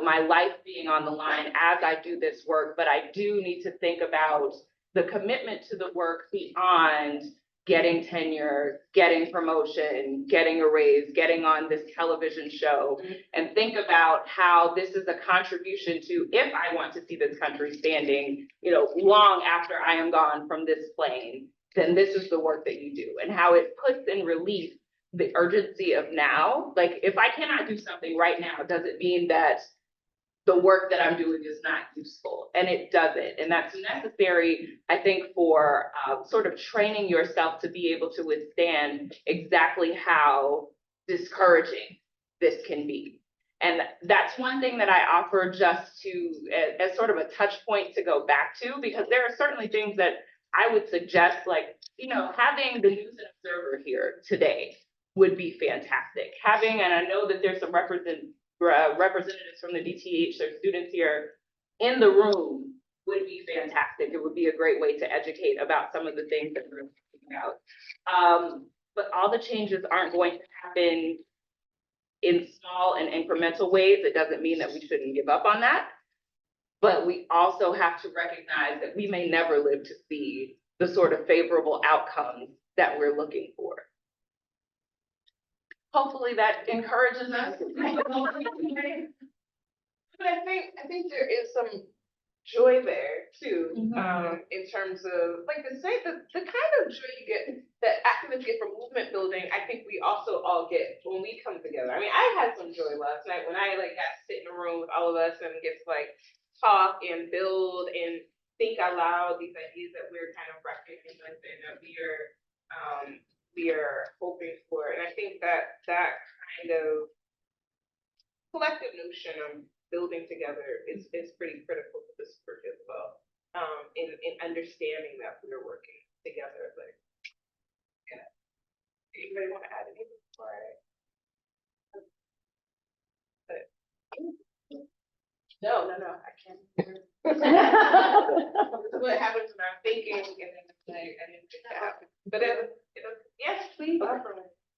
my life being on the line as I do this work, but I do need to think about the commitment to the work beyond getting tenure, getting promotion, getting a raise, getting on this television show, and think about how this is a contribution to, if I want to see this country standing, long after I am gone from this plane, then this is the work that you do, and how it puts in relief the urgency of now. Like, if I cannot do something right now, does it mean that the work that I'm doing is not useful? And it doesn't. And that's necessary, I think, for sort of training yourself to be able to withstand exactly how discouraging this can be. And that's one thing that I offer just to, as sort of a touch point to go back to, because there are certainly things that I would suggest, like, having the News and Observer here today would be fantastic. Having, and I know that there's some representatives from the DTH, their students here in the room, would be fantastic. It would be a great way to educate about some of the things that we're talking about. But all the changes aren't going to happen in small and incremental ways. It doesn't mean that we shouldn't give up on that. But we also have to recognize that we may never live to see the sort of favorable outcomes that we're looking for. Hopefully that encourages us. But I think there is some joy there too, in terms of like the kind of joy you get that activists get from movement building. I think we also all get when we come together. I mean, I had some joy last night when I got to sit in a room with all of us and get to talk and build and think out loud these ideas that we're kind of recognizing and that we are hoping for. And I think that kind of collective notion of building together is pretty critical to this work as well. In understanding that we're working together. Like, anybody want to add anything before No, I can't. This is what happens when I'm thinking and then it's like, I didn't think that happened. But yes, please.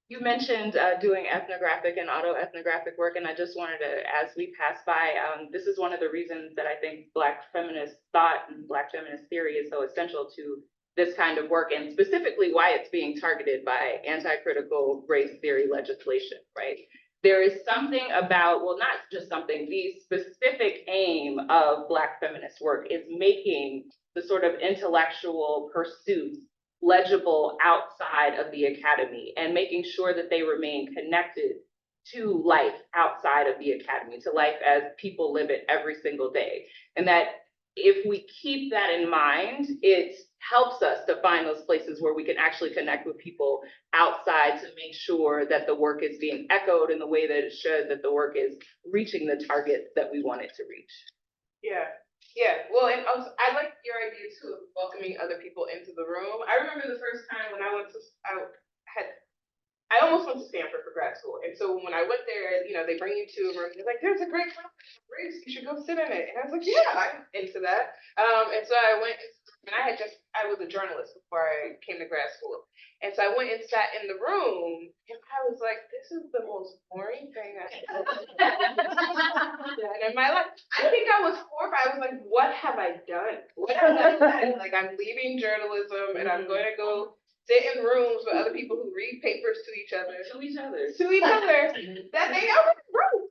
You mentioned doing ethnographic and autoethnographic work, and I just wanted to, as we pass by, this is one of the reasons that I think Black feminist thought and Black feminist theory is so essential to this kind of work, and specifically why it's being targeted by anti-critical race theory legislation, right? There is something about, well, not just something, the specific aim of Black feminist work is making the sort of intellectual pursuits legible outside of the academy and making sure that they remain connected to life outside of the academy, to life as people live it every single day. And that if we keep that in mind, it helps us to find those places where we can actually connect with people outside to make sure that the work is being echoed in the way that it should, that the work is reaching the targets that we want it to reach. Yeah, well, and also, I like your idea too of welcoming other people into the room. I remember the first time when I almost went to Stanford for grad school. And so when I went there, they bring you to a room, they're like, there's a great conference on race, you should go sit in it. And I was like, yeah, I'm into that. And so I went, and I was a journalist before I came to grad school. And so I went and sat in the room, and I was like, this is the most boring thing I've ever done in my life. I think I was horrified. I was like, what have I done? What have I done? Like, I'm leaving journalism, and I'm going to go sit in rooms with other people who read papers to each other. That they already wrote.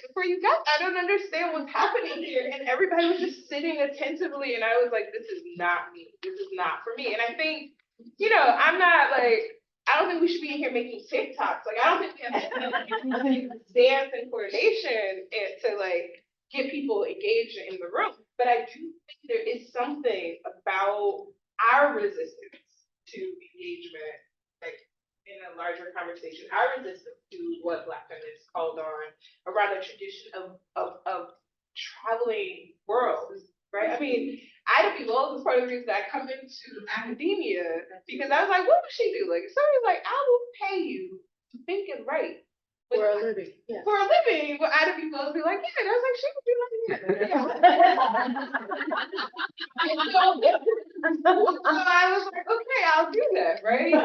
Before you got, I don't understand what's happening here. And everybody was just sitting attentively, and I was like, this is not me. This is not for me. And I think, I'm not like, I don't think we should be in here making TikToks. Like, I don't think we have to dance and coordination to get people engaged in the room. But I do think there is something about our resistance to engagement, in a larger conversation, our resistance to what Black feminists called on around the tradition of traveling worlds, right? I mean, Ida B. Wells is part of the reason that I come into academia, because I was like, what would she do? Like, somebody's like, I will pay you to think and write. For a living, yeah. For a living, but Ida B. Wells be like, yeah, and I was like, she would do that. So I was like, okay, I'll do that, right?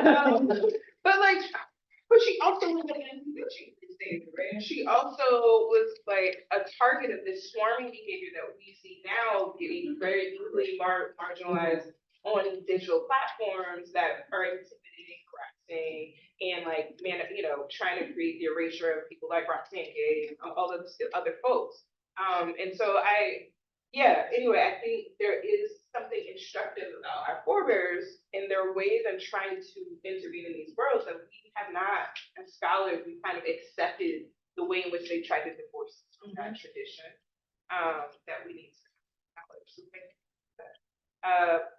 But she also was like an teaching standard, right? And she also was like a target of this swarming behavior that we see now getting very easily marginalized on digital platforms that are intimidating, harassing, and like, trying to create the erasure of people like Roxanne Gay and all of the other folks. And so anyway, I think there is something instructive about our forebears and their ways in trying to intervene in these worlds that we have not, as scholars, we kind of accepted the way in which they tried to divorce us from that tradition, that we need to acknowledge. So thank you for that.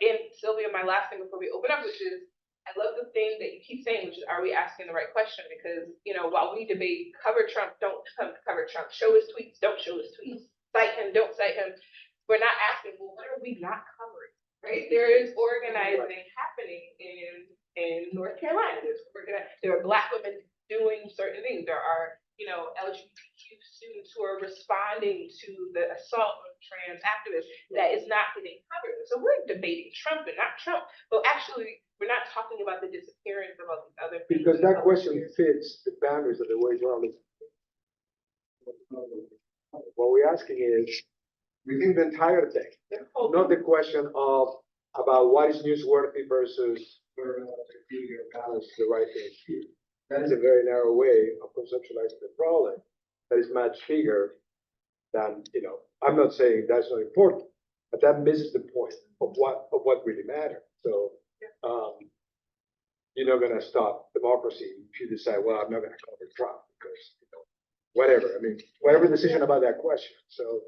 And Sylvia, my last thing before we open up, which is, I love the thing that you keep saying, which is, are we asking the right question? Because, while we debate cover Trump, don't cover Trump, show his tweets, don't show his tweets, cite him, don't cite him, we're not asking, well, what are we not covering, right? There is organizing happening in North Carolina. There are Black women doing certain things. There are, LGBTQ students who are responding to the assault of trans activists that is not getting covered. So we're debating Trump and not Trump, but actually we're not talking about the disappearance of all these other things. Because that question fits the boundaries of the way journalism. What we're asking is, we think the entire thing, not the question about what is newsworthy versus balance the right thing here. That is a very narrow way of conceptualizing the problem that is much bigger than, I'm not saying that's not important, but that misses the point of what really matters. So you're not gonna stop democracy if you decide, well, I'm not gonna cover Trump because, whatever. I mean, whatever decision about that question. So.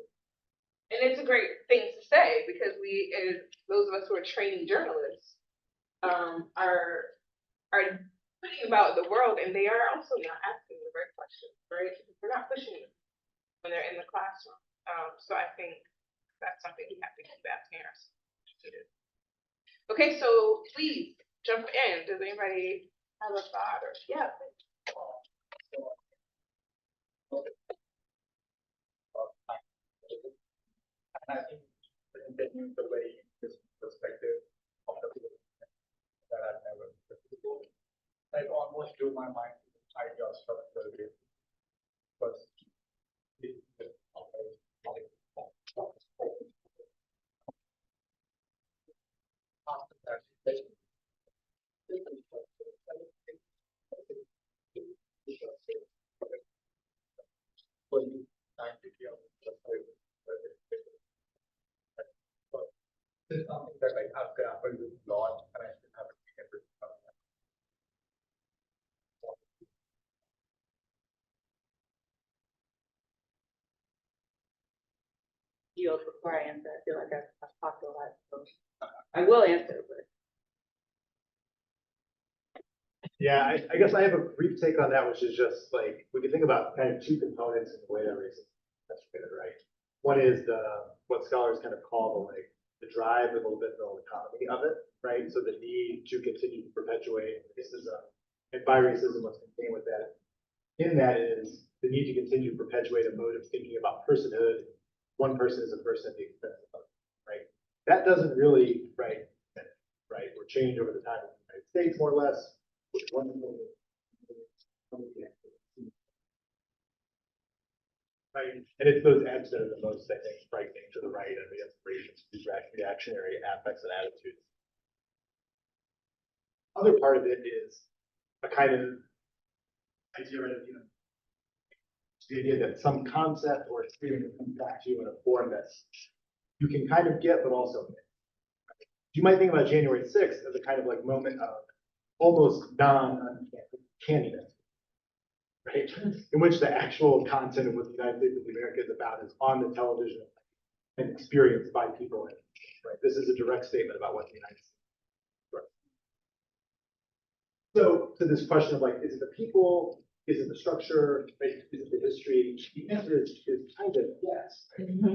And it's a great thing to say, because we, as those of us who are training journalists, are putting about the world, and they are also not asking the right questions, right? We're not pushing them when they're in the classroom. So I think that's something we have to keep asking our students. Okay, so please jump in. Does anybody have a thought or And I think taking the way this perspective of the people that I've never before, like almost drew my mind to the idea of structural racism. Because after that, when you time to be this is something that like I've grappled with a lot, and I still haven't been able to come back. Yield before I answer. I feel like I've talked a lot, so I will answer, but. Yeah, I guess I have a brief take on that, which is just like, we can think about kind of two components in the way that racism is constructed, right? One is what scholars kind of call the drive, a little bit the economy of it, right? So the need to continue to perpetuate racism, and by racism, what's contained with that, in that is the need to continue to perpetuate a mode of thinking about personhood. One person is a person at the expense of others, right? That doesn't really, right, or change over the time of the United States, more or less. Right, and it's those ends that are the most, I think, frightening to the right and the inspirations, these reactionary affects and attitudes. Other part of it is a kind of idea of, the idea that some concept or experience comes back to you in a form that you can kind of get, but also miss. You might think about January 6th as a kind of like moment of almost non-uncanniness, right? In which the actual content of what the United States of America is about is on the television and experienced by people. Right? This is a direct statement about what the United States is. So to this question of like, is it the people, is it the structure, right? Is it the history? The answer is kind of yes,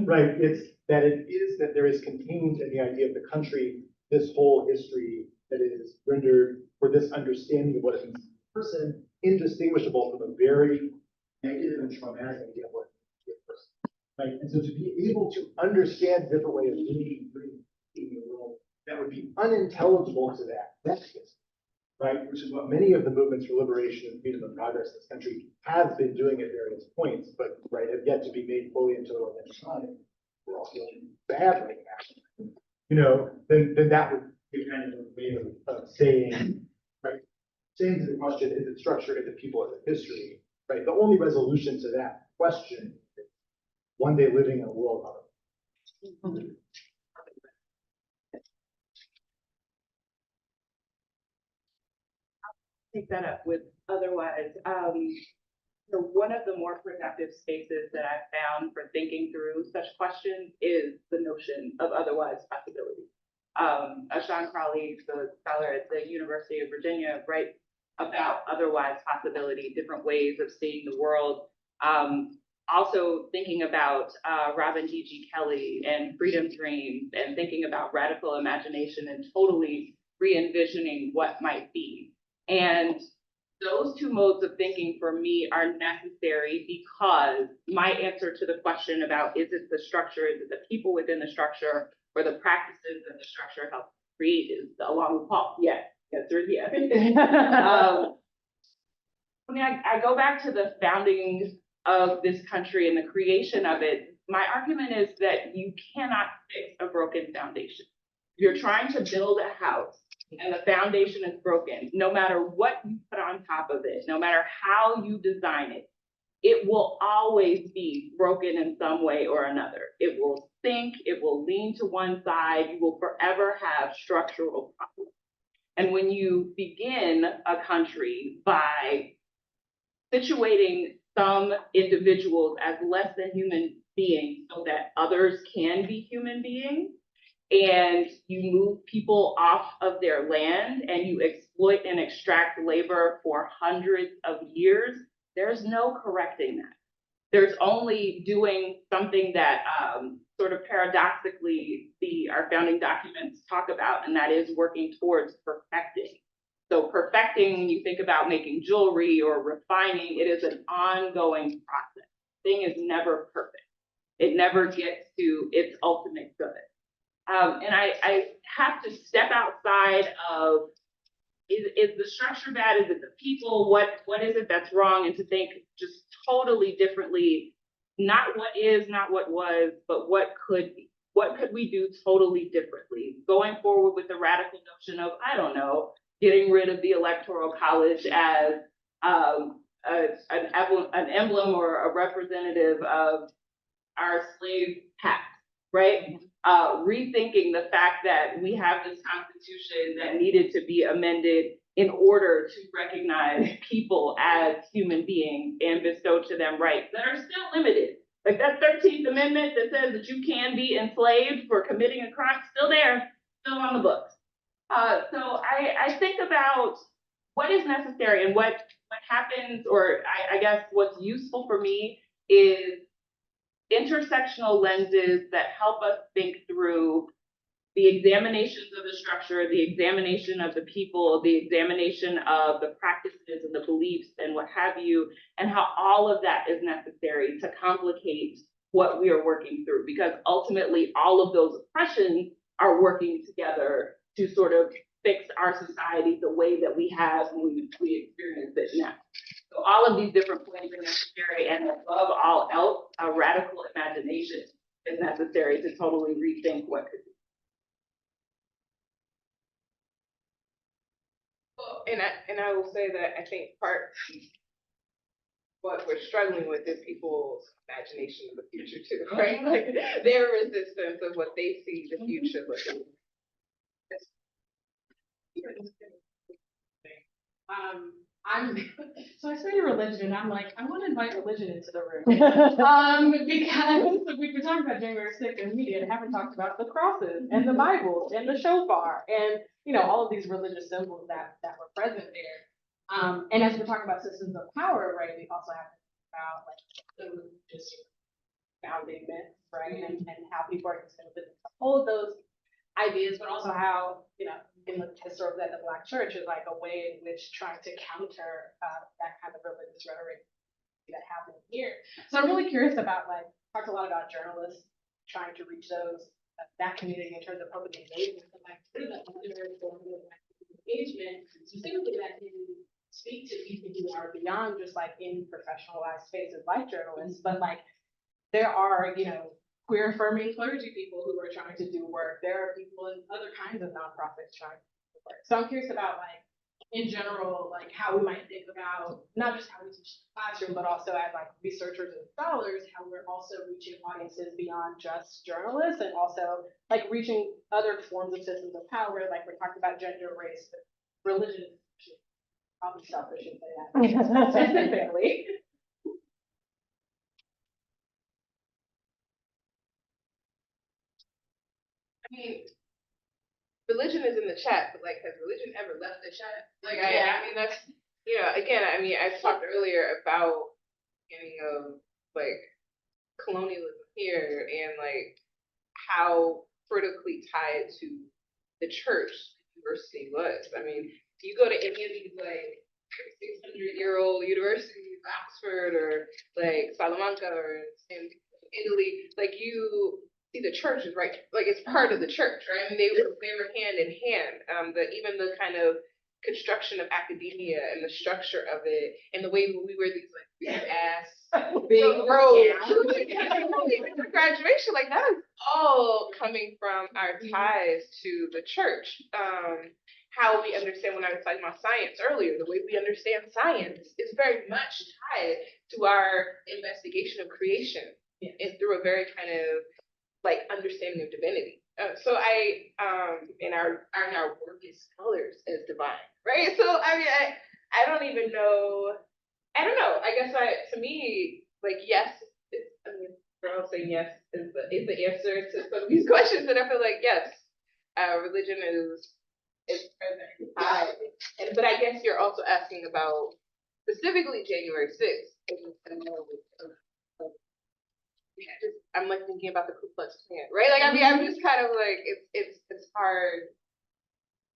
right? It's that it is that there is contained in the idea of the country, this whole history that is rendered for this understanding of what it means to be a person, indistinguishable from a very negative and traumatic idea of what it means to be a person, right? And so to be able to understand a different way of being in the world that would be unintelligible to that's history, right? Which is what many of the movements for liberation and freedom and progress in this country have been doing at various points, but right, have yet to be made fully into a time. We're all feeling bad right now. You know, then that would be kind of a way of saying, right? Saying to the question, is it structure, is it people, is it history? Right? The only resolution to that question is one day living in a world of Take that up with otherwise. So one of the more productive spaces that I've found for thinking through such questions is the notion of otherwise possibility. Sean Crowley, the scholar at the University of Virginia, writes about otherwise possibility, different ways of seeing the world. Also thinking about Robin D.G. Kelly and freedom dreams and thinking about radical imagination and totally re-envisioning what might be. And those two modes of thinking for me are necessary because my answer to the question about is it the structure, is it the people within the structure, or the practices that the structure helps create is along with Paul. Yes, answer is yes. I mean, I go back to the founding of this country and the creation of it. My argument is that you cannot fix a broken foundation. You're trying to build a house and the foundation is broken. No matter what you put on top of it, no matter how you design it, it will always be broken in some way or another. It will sink, it will lean to one side, you will forever have structural problems. And when you begin a country by situating some individuals as less than human beings so that others can be human beings, and you move people off of their land and you exploit and extract labor for hundreds of years, there's no correcting that. There's only doing something that sort of paradoxically our founding documents talk about, and that is working towards perfecting. So perfecting, when you think about making jewelry or refining, it is an ongoing process. Thing is never perfect. It never gets to its ultimate good. And I have to step outside of, is the structure bad? Is it the people? What is it that's wrong? And to think just totally differently, not what is, not what was, but what could be. What could we do totally differently? Going forward with the radical notion of, I don't know, getting rid of the Electoral College as an emblem or a representative of our slave past, right? Rethinking the fact that we have this Constitution that needed to be amended in order to recognize people as human beings and bestow to them rights that are still limited. Like that 13th Amendment that says that you can be enslaved for committing a crime, still there, still on the books. So I think about what is necessary and what happens, or I guess what's useful for me is intersectional lenses that help us think through the examinations of the structure, the examination of the people, the examination of the practices and the beliefs and what have you, and how all of that is necessary to complicate what we are working through, because ultimately all of those oppressions are working together to sort of fix our society the way that we have when we experience it now. So all of these different points are necessary, and above all else, a radical imagination is necessary to totally rethink what could be. Well, and I will say that I think part what we're struggling with is people's imagination of the future too, right? Like their resistance of what they see the future looking. So I study religion and I'm like, I want to invite religion into the room. Because we've been talking about January 6th in media and haven't talked about the crosses and the Bibles and the shofar and, all of these religious symbols that were present there. And as we're talking about systems of power, right, we also have to think about like the just founding myths, right, and how people are considered to hold those ideas, but also how, in the historical that the Black church is like a way in which trying to counter that kind of religious rhetoric that happened here. So I'm really curious about talked a lot about journalists trying to reach that community in terms of public engagement. But what is that other form of engagement, specifically that can speak to people who are beyond just in professionalized spaces like journalists, but there are, queer affirming clergy people who are trying to do work. There are people in other kinds of nonprofits trying to do work. So I'm curious about in general, how we might think about not just how we teach in the classroom, but also as researchers and scholars, how we're also reaching audiences beyond just journalists and also reaching other forms of systems of power. We're talking about gender, race, but religion is probably selfish and say that specifically. I mean, religion is in the chat, but has religion ever left the chat? I mean, that's, again, I talked earlier about beginning of colonialism here and how critically tied to the church university was. I mean, if you go to any of these 600-year-old universities, Oxford or Salamanca or in Italy, you see the church is right, it's part of the church, right? I mean, they were hand in hand. Even the kind of construction of academia and the structure of it, and the way we wear these big ass big robes, graduation, that is all coming from our ties to the church. How we understand, when I was talking about science earlier, the way we understand science is very much tied to our investigation of creation, and through a very kind of understanding of divinity. So in our work as scholars as divine, right? So I don't even know. I don't know. I guess to me, yes, we're all saying yes is the answer to some of these questions, and I feel yes, religion is present. But I guess you're also asking about specifically January 6th. I'm thinking about the Ku Klux Klan, right? I'm just kind of it's hard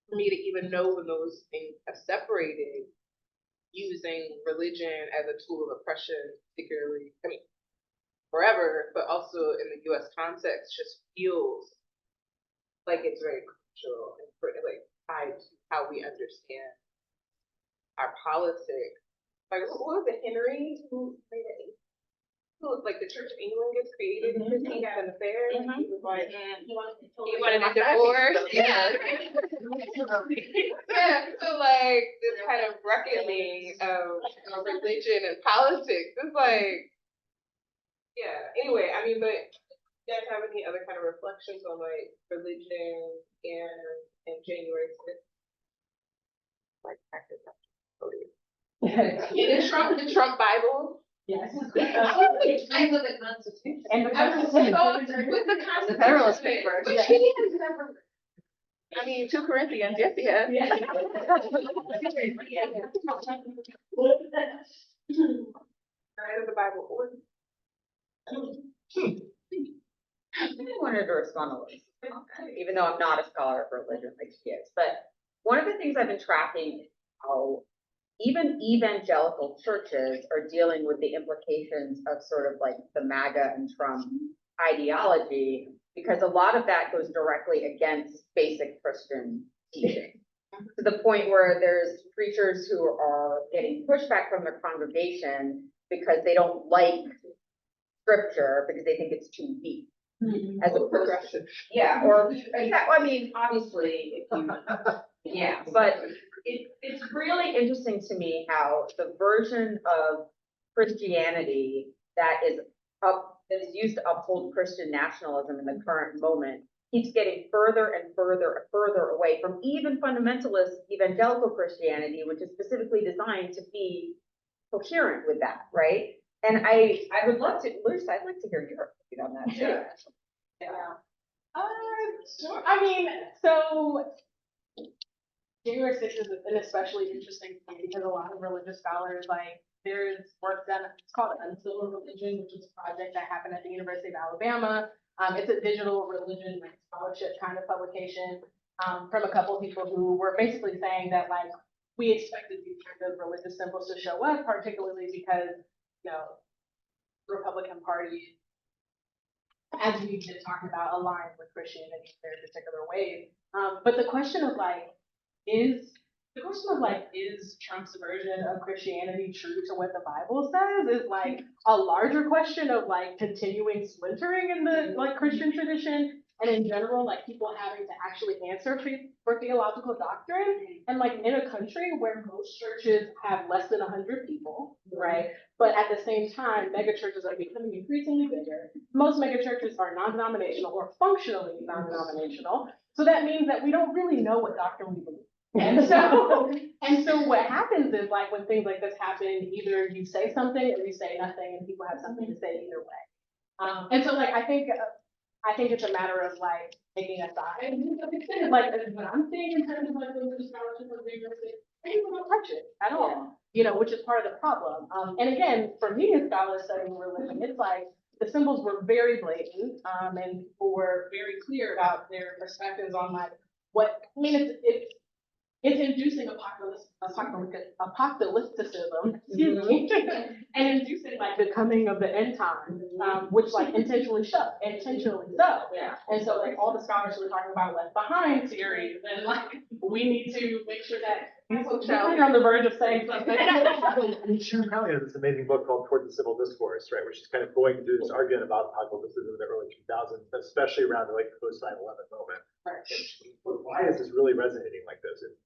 for me to even know when those things have separated, using religion as a tool of oppression, particularly, forever, but also in the U.S. context, just feels it's very crucial and tied to how we understand our politics. What was it, Henry, who made it? The Church of England gets created in 15 had an affair. He was he wanted a divorce. Yeah. Yeah. So this kind of reckoning of religion and politics is yeah. Anyway, but you guys have any other kind of reflections on religion and January 6th? Practice. The Trump Bible. Yes. And the Constitution. And the Constitution. With the Federalist Papers. Which he has never. 2 Corinthians, yes, he has. Yeah. Of the Bible. I wanted to respond a little, even though I'm not a scholar of religion like she is. But one of the things I've been tracking is how even evangelical churches are dealing with the implications of sort of the MAGA and Trump ideology, because a lot of that goes directly against basic Christian teaching. To the point where there's preachers who are getting pushback from their congregation because they don't like scripture because they think it's too deep. As a progressive. Yeah, or obviously, if you, yeah, but it's really interesting to me how the version of Christianity that is used to uphold Christian nationalism in the current moment keeps getting further and further and further away from even fundamentalist evangelical Christianity, which is specifically designed to be coherent with that, right? And I would love to, Luce, I'd like to hear your opinion on that too. Yeah. Sure. I mean, so January 6th is an especially interesting thing because a lot of religious scholars, like, there's work done, it's called Uncivil Religion, which is a project that happened at the University of Alabama. It's a digital religion like scholarship kind of publication from a couple of people who were basically saying that, like, we expected these kind of religious symbols to show up, particularly because, you know, Republican Party, as we've been talking about, aligned with Christianity in very particular ways. But the question of is Trump's version of Christianity true to what the Bible says is like a larger question of like continuing splintering in the like Christian tradition and in general, like people having to actually answer for theological doctrine. And like in a country where most churches have less than 100 people, right? But at the same time, mega churches are becoming increasingly bigger. Most mega churches are non-denominational or functionally non-denominational. So that means that we don't really know what doctrine we believe. And so what happens is, like, when things like this happen, either you say something or you say nothing, and people have something to say either way. And so, like, I think it's a matter of like taking a side. And like what I'm seeing in terms of like religious scholarship or university, people don't touch it at all. You know, which is part of the problem. And again, for media scholars studying religion, it's like the symbols were very blatant, and people were very clear about their perspectives on like what. I mean, it's inducing apocalypticism, excuse me, and inducing like the coming of the end times, which like intentionally so. Yeah. And so like all the scholars who are talking about left behind theory, then like we need to make sure that we're on the verge of saying something. Sharon Crowley has this amazing book called Towards the Civil Discourse, right, where she's kind of going through this argument about apocalypticism in the early 2000s, especially around the like post 9/11 moment. Right. Why is this really resonating like this? It's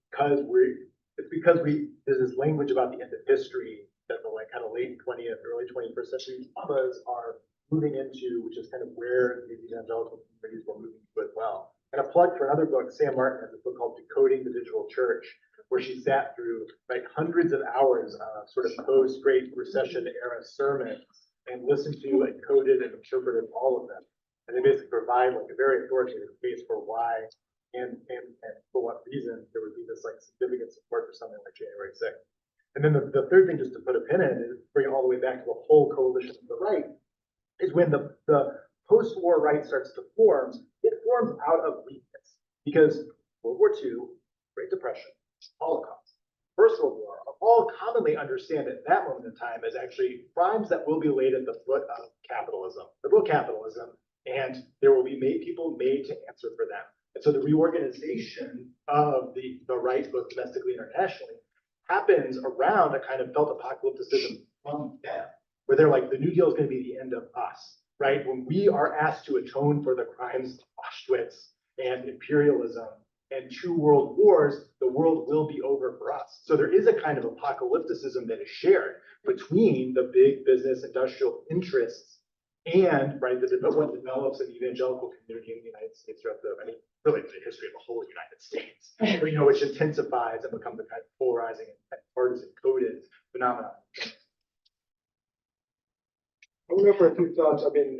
because there's this language about the end of history that the like kind of late 20th, early 21st century dramas are moving into, which is kind of where the evangelical communities were moving to as well. And a plug for another book, Sam Martin has a book called Decoding the Digital Church, where she sat through like hundreds of hours of sort of post-Great Recession era sermons and listened to and coded and interpreted all of them. And they basically provide like a very authoritative case for why and for what reason there would be this like significant support for something like January 6th. And then the third thing, just to put a pin in it, and bring it all the way back to the whole coalition of the right, is when the post-war right starts to form, it forms out of weakness. Because World War II, Great Depression, Holocaust, First World War are all commonly understood at that moment in time as actually crimes that will be laid at the foot of capitalism, liberal capitalism, and there will be people made to answer for them. And so the reorganization of the right, both domestically and internationally, happens around a kind of felt apocalypticism from them, where they're like, the New Deal is going to be the end of us, right? When we are asked to atone for the crimes of Auschwitz and imperialism and 2 world wars, the world will be over for us. So there is a kind of apocalypticism that is shared between the big business industrial interests and, right, what develops in the evangelical community in the United States throughout really the history of the whole United States, which intensifies and becomes a kind of polarizing and partisan coded phenomenon. I want to offer a few thoughts. I mean,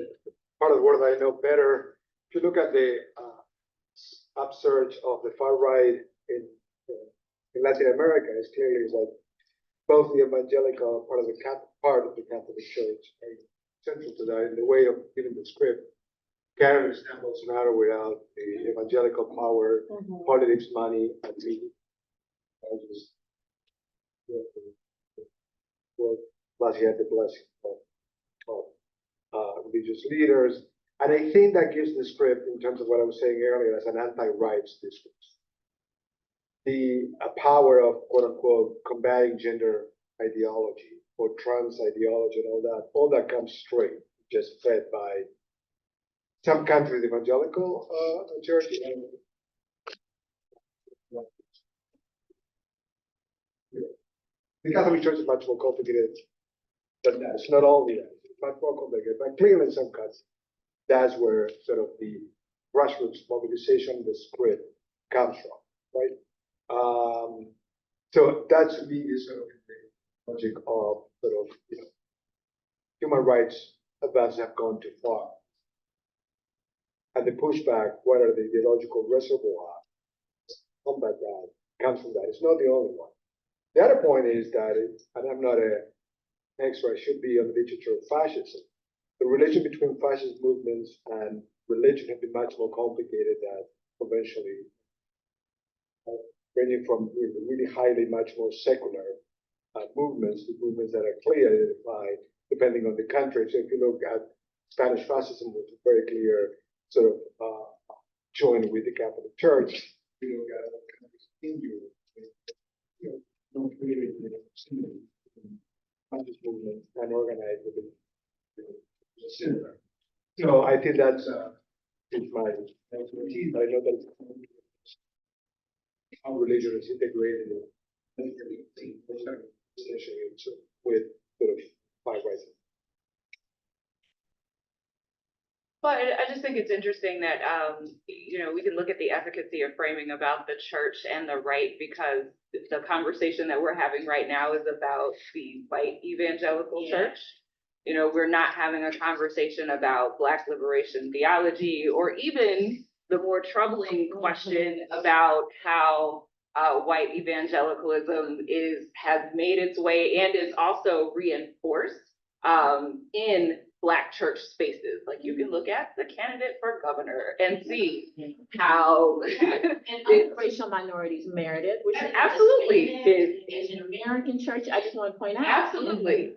part of the world I know better. If you look at the upsurge of the far right in Latin America, it's clearly that both the evangelical part of the Catholic Church and central to that in the way of giving the script. Karen and Bolsonaro without the evangelical power, politics, money, and media. Plus you have the blessing of religious leaders. And I think that gives the script, in terms of what I was saying earlier, as an anti-rights discourse. The power of, quote unquote, combating gender ideology or trans ideology and all that comes straight, just fed by some countries, evangelical church, and the Catholic Church is much more complicated than that. It's not only that, it's much more complicated, but clearly in some countries, that's where sort of the grassroots mobilization the spread comes from, right? So that to me is sort of the logic of sort of, human rights advances have gone too far. And the pushback, what are the ideological reservoir to combat that, comes from that. It's not the only one. The other point is that, and I'm not an expert, I should be on the literature of fascism. The relation between fascist movements and religion have been much more complicated than conventionally, ranging from really highly, much more secular movements to movements that are clearly identified depending on the country. So if you look at Spanish fascism, which is very clear, sort of joined with the Catholic Church. You look at other countries in Europe, don't really fascist movements and organized within similar. So I think that's is my expertise, but I know that how religion is integrated with sort of five rights. But I just think it's interesting that, we can look at the efficacy of framing about the church and the right, because the conversation that we're having right now is about the white evangelical church. We're not having a conversation about Black liberation theology, or even the more troubling question about how white evangelicalism has made its way and is also reinforced in Black church spaces. Like, you can look at the candidate for governor and see how And racial minorities, Meredith, which is absolutely is Asian American church. I just want to point out. absolutely.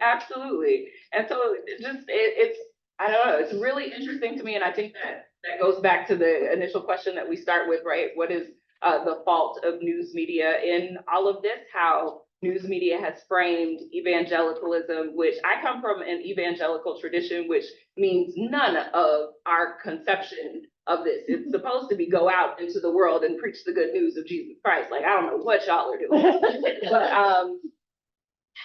And so it's I don't know, it's really interesting to me, and I think that goes back to the initial question that we start with, right? What is the fault of news media in all of this? How news media has framed evangelicalism, which I come from an evangelical tradition, which means none of our conception of this. It's supposed to be go out into the world and preach the good news of Jesus Christ. Like, I don't know what y'all are doing. But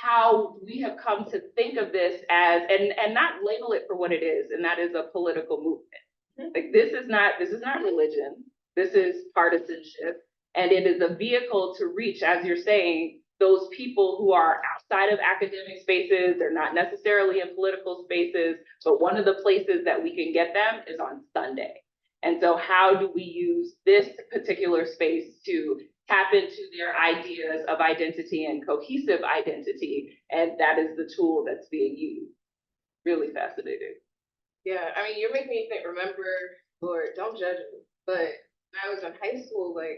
how we have come to think of this as, and not label it for what it is, and that is a political movement. Like, this is not religion. This is partisanship. And it is a vehicle to reach, as you're saying, those people who are outside of academic spaces. They're not necessarily in political spaces, but one of the places that we can get them is on Sunday. And so how do we use this particular space to tap into their ideas of identity and cohesive identity? And that is the tool that's being used. Really fascinating. Yeah, I mean, you're making me remember, Lord, don't judge me, but when I was in high school, I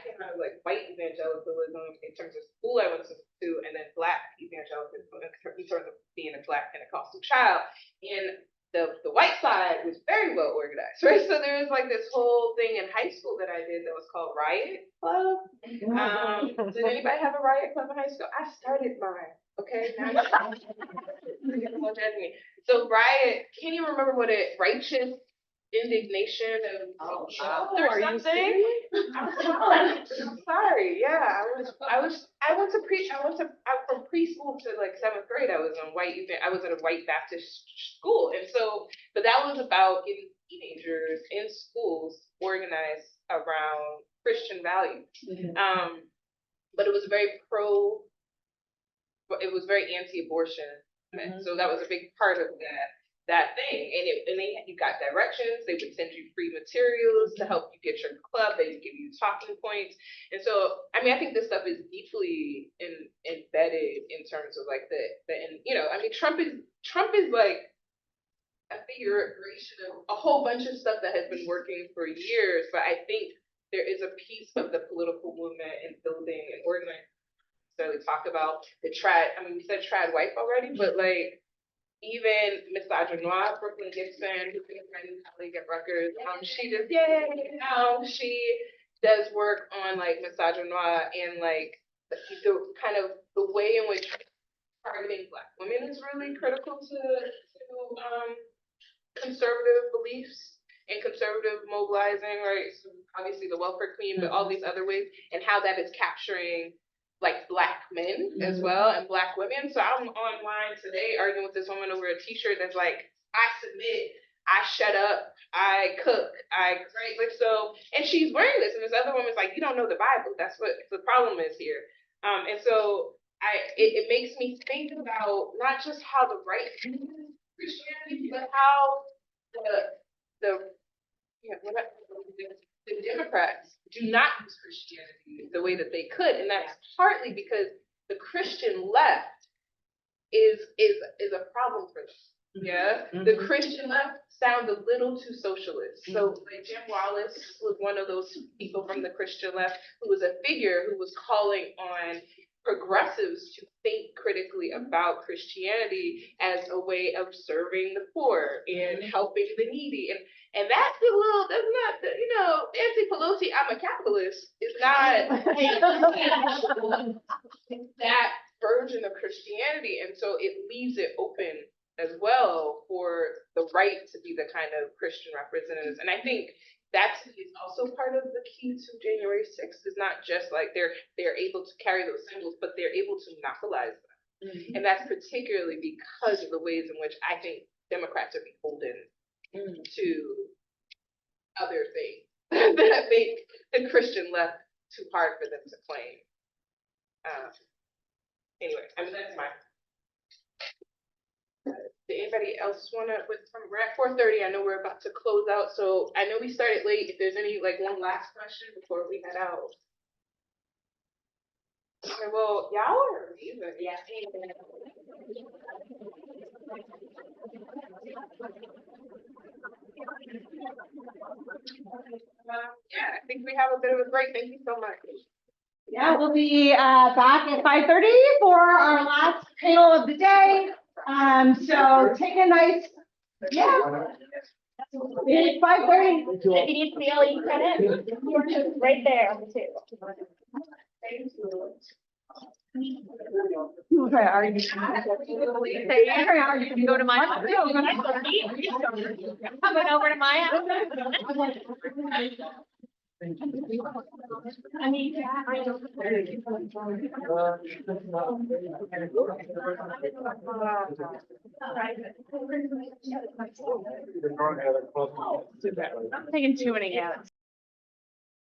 came out of white evangelicalism in terms of school I went to, and then Black evangelicalism in terms of being a Black Pentecostal child. And the white side was very well organized, right? So there was this whole thing in high school that I did that was called Riot Club. Did anybody have a Riot Club in high school? I started mine. Okay, now you won't judge me. So Riot, can you remember what righteous indignation and or something? I'm sorry. Yeah, I'm from preschool to seventh grade. I was at a white Baptist school, and so, but that was about getting teenagers in schools organized around Christian values. But it was very anti-abortion, so that was a big part of that thing. And you got directions. They would send you free materials to help you get your club. They would give you talking points. And so, I mean, I think this stuff is deeply embedded in terms of Trump is like a figuration of a whole bunch of stuff that has been working for years. But I think there is a piece of the political movement in building and organizing. So we talk about the trad. I mean, we said trad wife already, but even Miss Audrey-Noir, Brooklyn Gibson, who's been my new colleague at Rutgers, she does work on Miss Audrey-Noir and the kind of the way in which targeting Black women is really critical to conservative beliefs and conservative mobilizing, right? So obviously the welfare queen, but all these other ways, and how that is capturing Black men as well and Black women. So I'm online today arguing with this woman over a t-shirt that's I submit I shut up, I cook, right, like, so, and she's wearing this, and this other woman's like, you don't know the Bible, that's what the problem is here. And so it makes me think about not just how the right uses Christianity, but how the Democrats do not use Christianity the way that they could, and that's partly because the Christian left is a problem for them. Yeah, the Christian left sounds a little too socialist. So like Jim Wallace was one of those people from the Christian left who was a figure who was calling on progressives to think critically about Christianity as a way of serving the poor and helping the needy. And that's a little, that's not, Nancy Pelosi, I'm a capitalist, is not that version of Christianity. And so it leaves it open as well for the right to be the kind of Christian representatives. And I think that is also part of the key to January 6th, is not just like they're able to carry those symbols, but they're able to monopolize them. And that's particularly because of the ways in which I think Democrats are beholden to other things that make the Christian left too hard for them to claim. Anyway, I mean, that's my. Did anybody else wanna, we're at 4:30, I know we're about to close out, so I know we started late, if there's any, like, one last question before we head out. Okay, well, y'all are amazing. Yeah. Yeah, I think we have a bit of a break, thank you so much. Yeah, we'll be back at 5:30 for our last panel of the day. So take a nice, it's 5:30. If you need to feel, you can it right there on the table. Okay, are you? You can go to my house. Coming over to my house. I mean, I don't. I'm taking too many gaps.